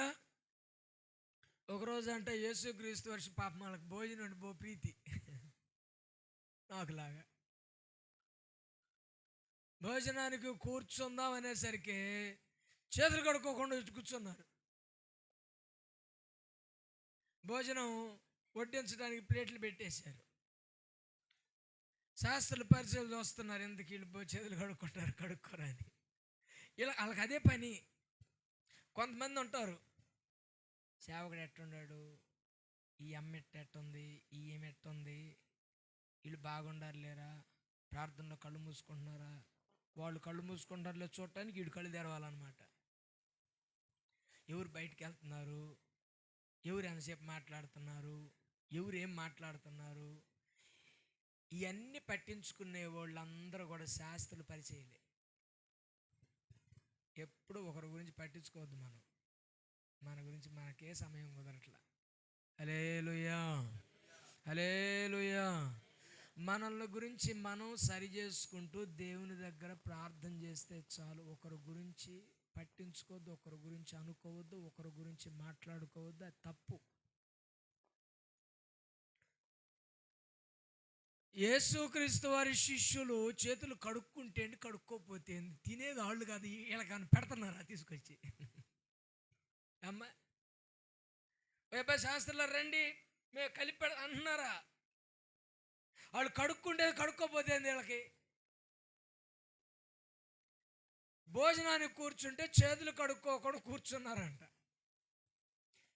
ఒకరోజు అంటే యేసుక్రీస్తు వర్ష పాప వాళ్ళకి భోజనం అంటే బో ప్రీతి, నాకులాగా. భోజనానికి కూర్చుందాం అనేసరికి చేతులు కడుక్కోకుండా కూర్చున్నారు. భోజనం వడ్డించడానికి ప్లేట్లు పెట్టేశారు. శాస్త్రుల పరిచయాలు వస్తున్నారు, ఎందుకు వీళ్ళు చేతులు కడుక్కోరని. ఇలా వాళ్ళకి అదే పని. కొంతమంది ఉంటారు, సేవకుడు ఎట్టున్నాడు, ఈ అమ్మ ఎట్టుంది, ఈ ఏమి ఎట్టుంది, వీళ్ళు బాగుండారు లేరా, ప్రార్థనలో కళ్ళు మూసుకుంటున్నారా, వాళ్ళు కళ్ళు మూసుకుంటారు లేదు చూడటానికి వీడు కళ్ళు తెరవాలన్నమాట. ఎవరు బయటికి వెళ్తున్నారు, ఎవరు ఎంతసేపు మాట్లాడుతున్నారు, ఎవరు ఏం మాట్లాడుతున్నారు, ఇవన్నీ పట్టించుకునే వాళ్ళందరూ కూడా శాస్త్రుల పరిచయలే. ఎప్పుడు ఒకరి గురించి పట్టించుకోవద్దు. మన గురించి మనకే సమయం కుదరట్లా. హల్లెలూయా, హల్లెలూయా. మనల్ని గురించి మనం సరి చేసుకుంటూ దేవుని దగ్గర ప్రార్థన చేస్తే చాలు. ఒకరి గురించి పట్టించుకోవద్దు, ఒకరి గురించి అనుకోవద్దు, ఒకరి గురించి మాట్లాడుకోవద్దు. అది తప్పు. యేసుక్రీస్తు వారి శిష్యులు చేతులు కడుక్కుంటే కడుక్కోపోతే తినేది వాళ్ళు కాదు, వీళ్ళకన్నా పెడుతున్నారా తీసుకొచ్చి. అమ్మ శాస్త్రంలో రండి మేము కలిపి అంటున్నారా? వాళ్ళు కడుక్కుంటేది కడుక్కోపోతే వీళ్ళకి. భోజనానికి కూర్చుంటే చేతులు కడుక్కోకుండా కూర్చున్నారంట.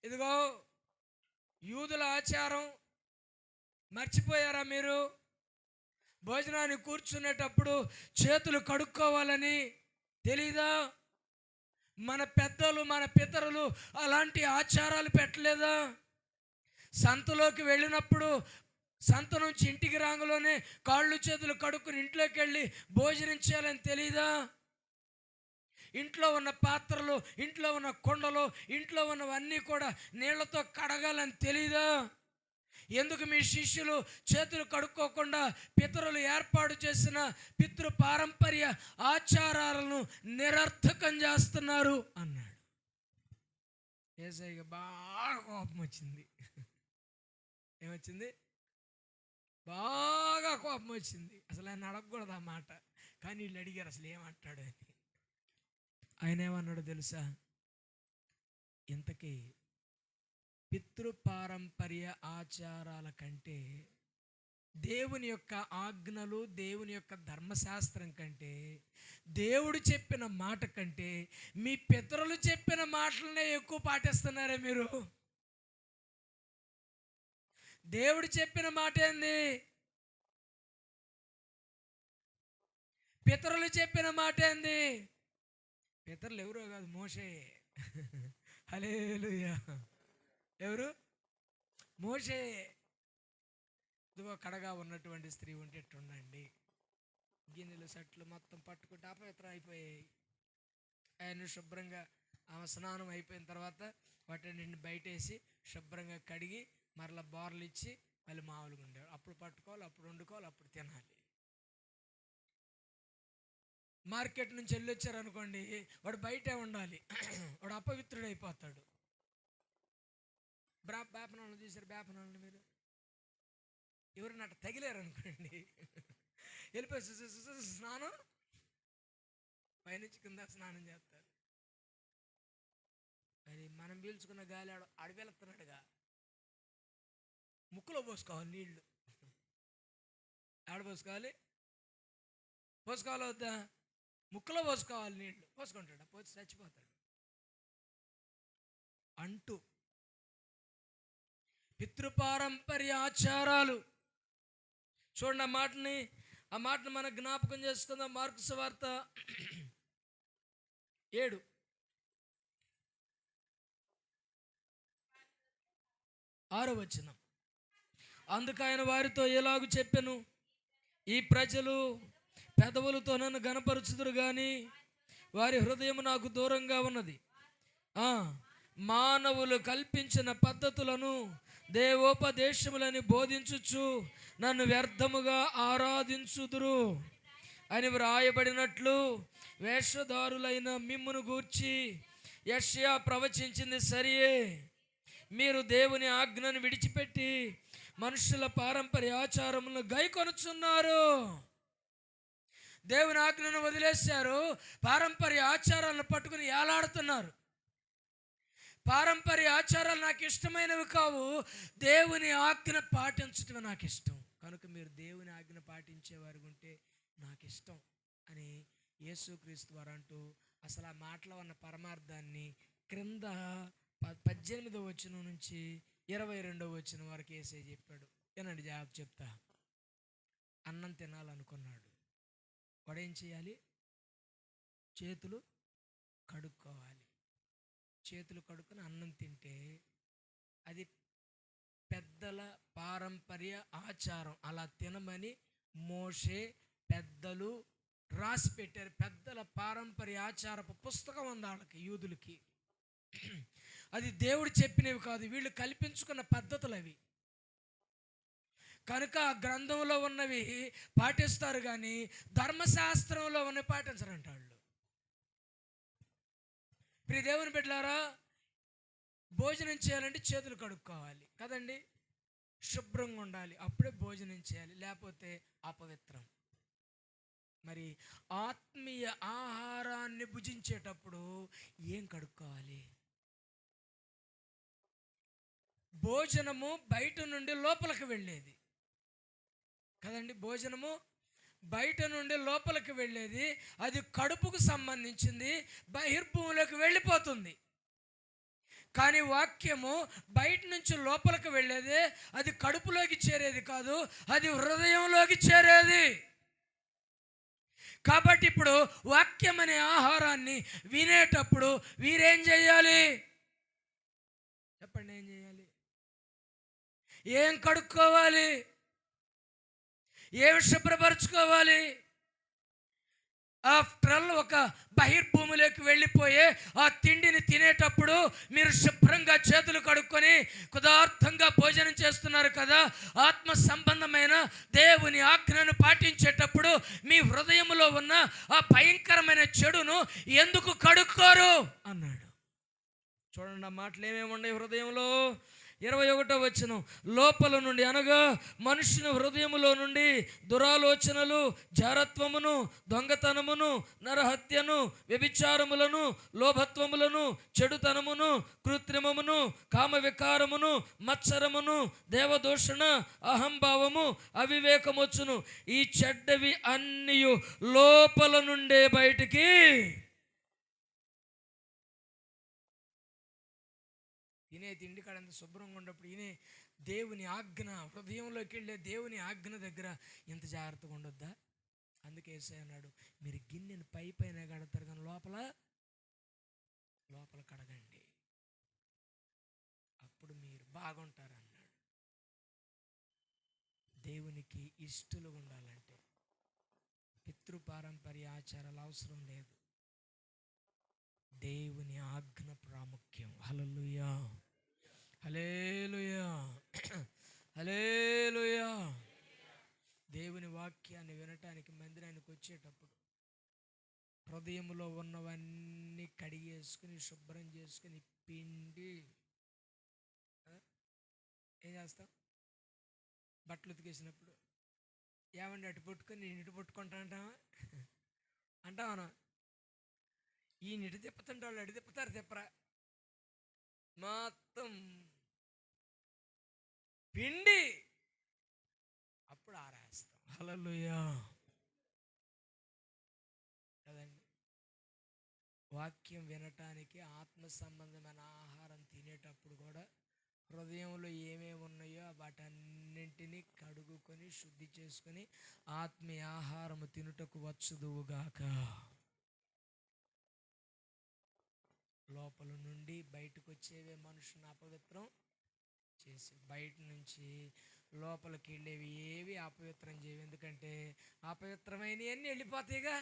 ఇదిగో యూదుల ఆచారం మర్చిపోయారా మీరు? భోజనానికి కూర్చునేటప్పుడు చేతులు కడుక్కోవాలని తెలీదా? మన పెద్దలు, మన పితరులు అలాంటి ఆచారాలు పెట్టలేదా? సంతలోకి వెళ్ళినప్పుడు సంత నుంచి ఇంటికి రాగానే కాళ్ళు చేతులు కడుక్కుని ఇంట్లోకి వెళ్ళి భోజనం చేయాలని తెలీదా? ఇంట్లో ఉన్న పాత్రలు, ఇంట్లో ఉన్న కొండలు, ఇంట్లో ఉన్నవన్నీ కూడా నీళ్లతో కడగాలని తెలీదా? ఎందుకు మీ శిష్యులు చేతులు కడుక్కోకుండా పితరులు ఏర్పాటు చేసిన పితృ పారంపర్య ఆచారాలను నిరర్థకం చేస్తున్నారు అన్నాడు. యేసయ్యకి బాగా కోపం వచ్చింది. ఏమొచ్చింది? బాగా కోపం వచ్చింది. అసలు ఆయన అడగకూడదు ఆ మాట, కానీ వీళ్ళు అడిగారు అసలు ఏమంటాడు అని. ఆయన ఏమన్నాడు తెలుసా? ఇంతకీ పితృపారంపర్య ఆచారాల కంటే, దేవుని యొక్క ఆజ్ఞలు, దేవుని యొక్క ధర్మశాస్త్రం కంటే, దేవుడు చెప్పిన మాట కంటే మీ పితరులు చెప్పిన మాటలనే ఎక్కువ పాటిస్తున్నారే మీరు. దేవుడు చెప్పిన మాట ఏంది? పితరులు చెప్పిన మాట ఏంది? పితరులు ఎవరో కాదు, మోషే. హల్లెలూయా. ఎవరు? మోషే. ఇదిగో కడగా ఉన్నటువంటి స్త్రీ ఉంటే ఎట్టుండండి, గిన్నెలు సట్లు మొత్తం పట్టుకుంటే అపవిత్రం అయిపోయాయి. ఆయన శుభ్రంగా ఆమె స్నానం అయిపోయిన తర్వాత వాటిని బయటేసి శుభ్రంగా కడిగి మరలా బోర్లు ఇచ్చి మళ్ళీ మామూలుగా ఉండేవాడు. అప్పుడు పట్టుకోవాలి, అప్పుడు వండుకోవాలి, అప్పుడు తినాలి. మార్కెట్ నుంచి వెళ్ళొచ్చారనుకోండి, వాడు బయటే ఉండాలి, వాడు అపవిత్రుడు అయిపోతాడు. బేపనాలను చూసారు? బేపనాలను మీరు ఎవరైనా అట్ట తగిలారనుకోండి, వెళ్ళిపోయి స్నానం పైనుంచి కింద స్నానం చేస్తారు. మరి మనం పీల్చుకున్న గాలి అడవెళ్తున్నాడుగా, ముక్కులో పోసుకోవాలి నీళ్లు. ఆడ పోసుకోవాలి వద్దా? ముక్కులో పోసుకోవాలి నీళ్లు. పోసుకుంటాడు, పోసి చచ్చిపోతాడు. అంటూ పితృపారంపర్య ఆచారాలు చూడండి. ఆ మాటని మనం జ్ఞాపకం చేసుకుందాం. మార్కు సువార్త 7:6. అందుకు ఆయన వారితో ఎలాగూ చెప్పెను, ఈ ప్రజలు పెదవులతో నన్ను గనపరుచుదురు గాని వారి హృదయం నాకు దూరంగా ఉన్నది. మానవులు కల్పించిన పద్ధతులను దేవోపదేశములని బోధించుచు నన్ను వ్యర్థముగా ఆరాధించుదురు అని వ్రాయబడినట్లు వేషధారులైన మిమ్మును గూర్చి యెషయా ప్రవచించింది సరియే. మీరు దేవుని ఆజ్ఞను విడిచిపెట్టి మనుషుల పారంపర్య ఆచారములను గైకొనుచున్నారు. దేవుని ఆజ్ఞను వదిలేశారు, పారంపర్య ఆచారాలను పట్టుకుని ఏలాడుతున్నారు. పారంపర్య ఆచారాలు నాకు ఇష్టమైనవి కావు, దేవుని ఆజ్ఞ పాటించటమే నాకు ఇష్టం. కనుక మీరు దేవుని ఆజ్ఞ పాటించేవారు ఉంటే నాకు ఇష్టం అని యేసుక్రీస్తు వారు అంటూ అసలు ఆ మాటలో ఉన్న పరమార్థాన్ని క్రింద 18వ వచనం నుంచి 22వ వచనం వరకు యేసయ్య చెప్పాడు. ఏనండి జాబ్ చెప్తా. అన్నం తినాలనుకున్నాడు, వాడేం చేయాలి? చేతులు కడుక్కోవాలి. చేతులు కడుక్కొని అన్నం తింటే అది పెద్దల పారంపర్య ఆచారం. అలా తినమని మోషే పెద్దలు రాసి పెట్టారు. పెద్దల పారంపర్య ఆచారపు పుస్తకం ఉంది వాళ్ళకి, యూదులకి. అది దేవుడు చెప్పినవి కాదు, వీళ్ళు కల్పించుకున్న పద్ధతులు అవి. కనుక ఆ గ్రంథంలో ఉన్నవి పాటిస్తారు కానీ ధర్మశాస్త్రంలో ఉన్నవి పాటించరంట వాళ్ళు. ప్రియ దేవుని బిడ్డలారా, భోజనం చేయాలంటే చేతులు కడుక్కోవాలి కదండి, శుభ్రంగా ఉండాలి, అప్పుడే భోజనం చేయాలి, లేకపోతే అపవిత్రం. మరి ఆత్మీయ ఆహారాన్ని భుజించేటప్పుడు ఏం కడుక్కోవాలి? భోజనము బయట నుండి లోపలికి వెళ్ళేది కదండి, భోజనము బయట నుండి లోపలికి వెళ్ళేది, అది కడుపుకు సంబంధించింది, బహిర్భూమిలోకి వెళ్ళిపోతుంది. కానీ వాక్యము బయట నుంచి లోపలికి వెళ్ళేది, అది కడుపులోకి చేరేది కాదు, అది హృదయంలోకి చేరేది. కాబట్టి ఇప్పుడు వాక్యం అనే ఆహారాన్ని వినేటప్పుడు వీరేం చేయాలి? చెప్పండి, ఏం చేయాలి? ఏం కడుక్కోవాలి? ఏమి శుభ్రపరచుకోవాలి? ఆఫ్టర్ ఆల్ ఒక బహిర్భూమిలోకి వెళ్ళిపోయే ఆ తిండిని తినేటప్పుడు మీరు శుభ్రంగా చేతులు కడుక్కొని కుదార్థంగా భోజనం చేస్తున్నారు కదా. ఆత్మ సంబంధమైన దేవుని ఆజ్ఞను పాటించేటప్పుడు మీ హృదయంలో ఉన్న ఆ భయంకరమైన చెడును ఎందుకు కడుక్కోరు అన్నాడు. చూడండి, ఆ మాటలు ఏమేమి ఉన్నాయి హృదయంలో. 21 లోపల నుండి అనగా మనుషుని హృదయములో నుండి దురాలోచనలు, జారత్వమును, దొంగతనమును, నరహత్యను, వ్యభిచారములను, లోభత్వములను, చెడుతనమును, కృత్రిమమును, కామ వికారమును, మత్సరమును, దేవదూషణ, అహంభావము, అవివేకమొచ్చును. ఈ చెడ్డవి అన్నీ లోపల నుండే బయటికి. తినే తిండి కాడ ఎంత శుభ్రంగా ఉన్నప్పుడు ఈయనే దేవుని ఆజ్ఞ, హృదయంలోకి వెళ్ళే దేవుని ఆజ్ఞ దగ్గర ఎంత జాగ్రత్తగా ఉండొద్దా? అందుకే యేసయ్య అన్నాడు, మీరు గిన్నెను పైన కడతారు కానీ లోపల కడగండి, అప్పుడు మీరు బాగుంటారు అన్నాడు. దేవునికి ఇష్టలుగా ఉండాలంటే పితృపారంపర్య ఆచారాలు అవసరం లేదు, దేవుని ఆజ్ఞ ప్రాముఖ్యం. హల్లెలూయా, హల్లెలూయా, హల్లెలూయా. దేవుని వాక్యాన్ని వినటానికి మందిరానికి వచ్చేటప్పుడు హృదయంలో ఉన్నవన్నీ కడిగేసుకుని శుభ్రం చేసుకుని పిండి ఏం చేస్తాం? బట్టలు ఉతికేసినప్పుడు ఏమండి అటు పట్టుకొని నేను ఇటు పట్టుకుంటా అంటామా? ఈ ఇటు తిప్పుతుంటే వాళ్ళు అటు తిప్పుతారు, తిప్పరా? మొత్తం పిండి అప్పుడు ఆరేస్తాం. హల్లెలూయా కదండి. వాక్యం వినటానికి, ఆత్మ సంబంధమైన ఆహారం తినేటప్పుడు కూడా హృదయంలో ఏమేమి ఉన్నాయో వాటన్నింటినీ కడుగుకొని శుద్ధి చేసుకొని ఆత్మీయ ఆహారము తినుటకు వచ్చుదువుగాక. లోపల నుండి బయటకు వచ్చేవే మనుషుని అపవిత్రం చేసి, బయట నుంచి లోపలికి వెళ్ళేవి ఏవి అపవిత్రం చేయవు. ఎందుకంటే అపవిత్రమైనవి అన్నీ వెళ్ళిపోతాయిగా.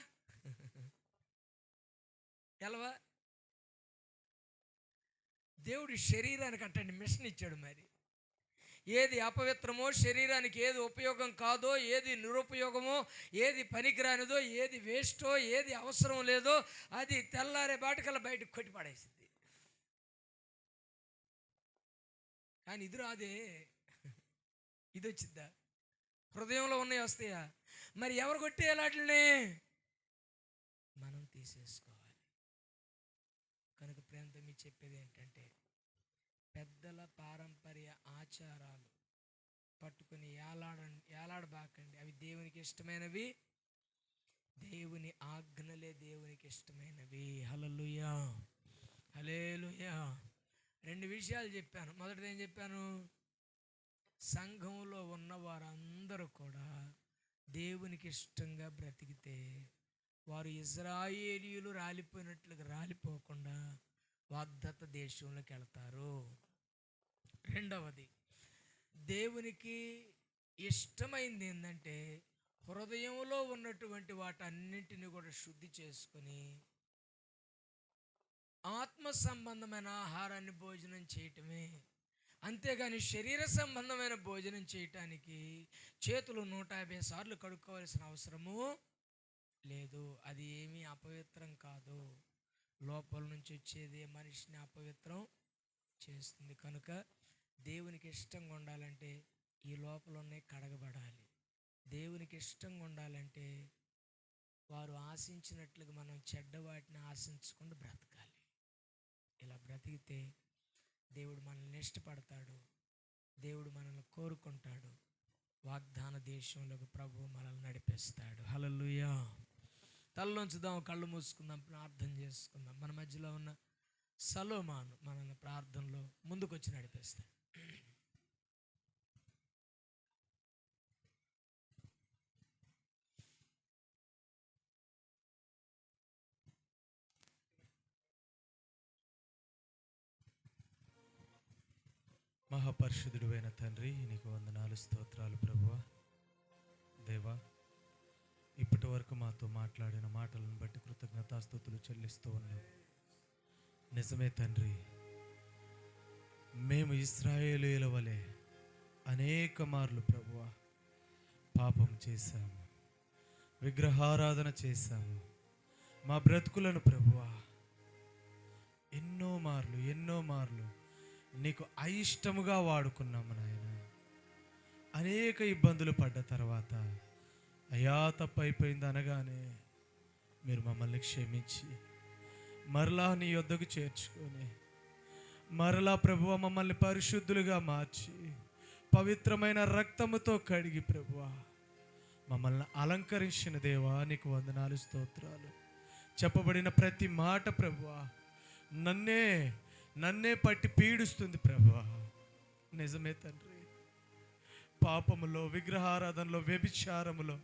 ఎలవా? దేవుడి శరీరానికి అంటండి మిషన్ ఇచ్చాడు. మరి ఏది అపవిత్రమో, శరీరానికి ఏది ఉపయోగం కాదో, ఏది నిరుపయోగమో, ఏది పనికిరానిదో, ఏది వేస్టో, ఏది అవసరం లేదో అది తెల్లారే బాటకల్లా బయటకు కొట్టిపడేసింది. కానీ ఇది రాదే, ఇది వచ్చిద్దా? హృదయంలో ఉన్నాయి వస్తాయా? మరి ఎవరు కొట్టేయాలి? మనం తీసేసుకోవాలి. కనుక ప్రేమతో మీకు చెప్పేది ఏంటంటే, పెద్దల పారంపర్య ఆచారాలు పట్టుకుని ఏలాడబాకండి. అవి దేవునికి ఇష్టమైనవి, దేవుని ఆజ్ఞలే దేవునికి ఇష్టమైనవి. హల్లెలూయా, హల్లెలూయా. 2 విషయాలు చెప్పాను. మొదటిది ఏం చెప్పాను? సంఘంలో ఉన్న వారందరూ కూడా దేవునికి ఇష్టంగా బ్రతికితే వారు ఇజ్రాయేలీయులు రాలిపోయినట్లుగా రాలిపోకుండా వాగ్దత్త దేశంలోకి వెళ్తారు. రెండవది, దేవునికి ఇష్టమైంది ఏంటంటే హృదయంలో ఉన్నటువంటి వాటన్నింటినీ కూడా శుద్ధి చేసుకొని ఆత్మ సంబంధమైన ఆహారాన్ని భోజనం చేయటమే. అంతేగాని శరీర సంబంధమైన భోజనం చేయటానికి చేతులు 150 సార్లు కడుక్కోవాల్సిన అవసరము లేదు. అది ఏమీ అపవిత్రం కాదు. లోపల నుంచి వచ్చేది మనిషిని అపవిత్రం చేస్తుంది. కనుక దేవునికి ఇష్టంగా ఉండాలంటే ఈ లోపల ఉన్నాయి కడగబడాలి. దేవునికి ఇష్టంగా ఉండాలంటే వారు ఆశించినట్లుగా మనం చెడ్డ వాటిని ఆశించకుండా బ్రతకాలి. ఇలా బ్రతికితే దేవుడు మనల్ని ఇష్టపడతాడు, దేవుడు మనల్ని కోరుకుంటాడు, వాగ్దాన దేశంలోకి ప్రభువు మనల్ని నడిపిస్తాడు. హల్లెలూయా. తలలోంచుదాం, కళ్ళు మూసుకుందాం, ప్రార్థన చేసుకుందాం. మన మధ్యలో ఉన్న సలోమాను మనల్ని ప్రార్థనలో ముందుకొచ్చి నడిపిస్తాడు. మహాపరిశుద్ధుడైన తండ్రి, నీకు వందనాలు, స్తోత్రాలు ప్రభువా. దేవా, ఇప్పటి వరకు మాతో మాట్లాడిన మాటలను బట్టి కృతజ్ఞతాస్తుతులు చెల్లిస్తూ ఉన్నాం. నిజమే తండ్రి, మేము ఇశ్రాయేలీయుల వలె అనేక మార్లు ప్రభువా పాపం చేశాము, విగ్రహారాధన చేశాము. మా బ్రతుకులను ప్రభువా ఎన్నో మార్లు నీకు అయిష్టముగా వాడుకున్నాము నాయన. అనేక ఇబ్బందులు పడ్డ తర్వాత అయ్యా తప్పు అయిపోయింది అనగానే మీరు మమ్మల్ని క్షమించి మరలా నీ యొద్దకు చేర్చుకొని మరలా ప్రభువా మమ్మల్ని పరిశుద్ధులుగా మార్చి పవిత్రమైన రక్తముతో కడిగి ప్రభువా మమ్మల్ని అలంకరించిన దేవా నీకు వందనాలు, స్తోత్రాలు. చెప్పబడిన ప్రతి మాట ప్రభువా నన్నే పట్టి పీడిస్తుంది ప్రభువా. నిజమే తండ్రి, పాపములో, విగ్రహారాధనలో, వ్యభిచారములో,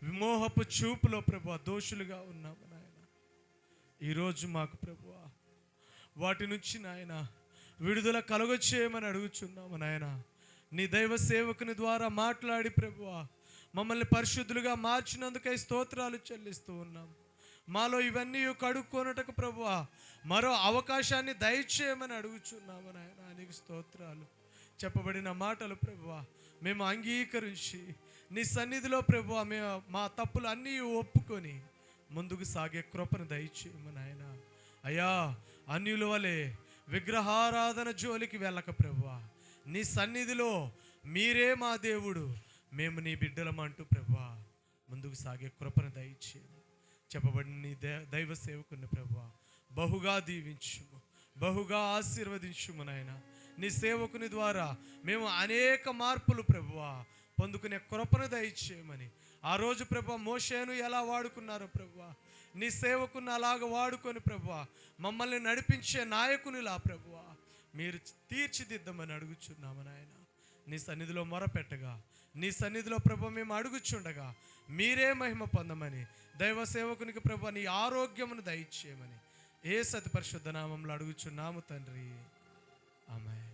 విమోహపు చూపులో ప్రభువా దోషులుగా ఉన్నాము నాయన. ఈరోజు మాకు ప్రభువా వాటి నుంచి నాయన విడుదల కలుగచేయమని అడుగుచున్నాము నాయన. నీ దైవ సేవకుని ద్వారా మాట్లాడి ప్రభువా మమ్మల్ని పరిశుద్ధులుగా మార్చినందుకై స్తోత్రాలు చెల్లిస్తూ ఉన్నాం. మాలో ఇవన్నీ కడుక్కొనుటకు ప్రభువా మరో అవకాశాన్ని దయచేయమని అడుగుచున్నాము నాయన. నీకు స్తోత్రాలు. చెప్పబడిన మాటలు ప్రభువా మేము అంగీకరించి నీ సన్నిధిలో ప్రభువా మేము మా తప్పులు అన్నీ ఒప్పుకొని ముందుకు సాగే కృపను దయచేయము నాయన. అయ్యా అన్యుల వలె విగ్రహారాధన జోలికి వెళ్ళక ప్రభువా నీ సన్నిధిలో మీరే మా దేవుడు, మేము నీ బిడ్డలమంటూ ప్రభువా ముందుకు సాగే కృపను దయచేయము. చెప్పబడిన నీ దైవ సేవకుని ప్రభువా బహుగా దీవించుము, బహుగా ఆశీర్వదించుము నాయన. నీ సేవకుని ద్వారా మేము అనేక మార్పులు ప్రభువా పొందుకునే కృపను దయచేయమని. ఆ రోజు ప్రభువా మోషేను ఎలా వాడుకున్నారో ప్రభువా నీ సేవకుని అలాగ వాడుకొని ప్రభువా మమ్మల్ని నడిపించే నాయకునిలా ప్రభువా మీరు తీర్చిదిద్దమని అడుగుచున్నాము నాయన. నీ సన్నిధిలో మొరపెట్టగా నీ సన్నిధిలో ప్రభు మేము అడుగుచుండగా మీరే మహిమ పొందమని దైవ సేవకునికి ప్రభు నీ ఆరోగ్యమును దయచేయమని యేసు అతి పరిశుద్ధ నామములో అడుగుచున్నాము తండ్రి. ఆమేన్.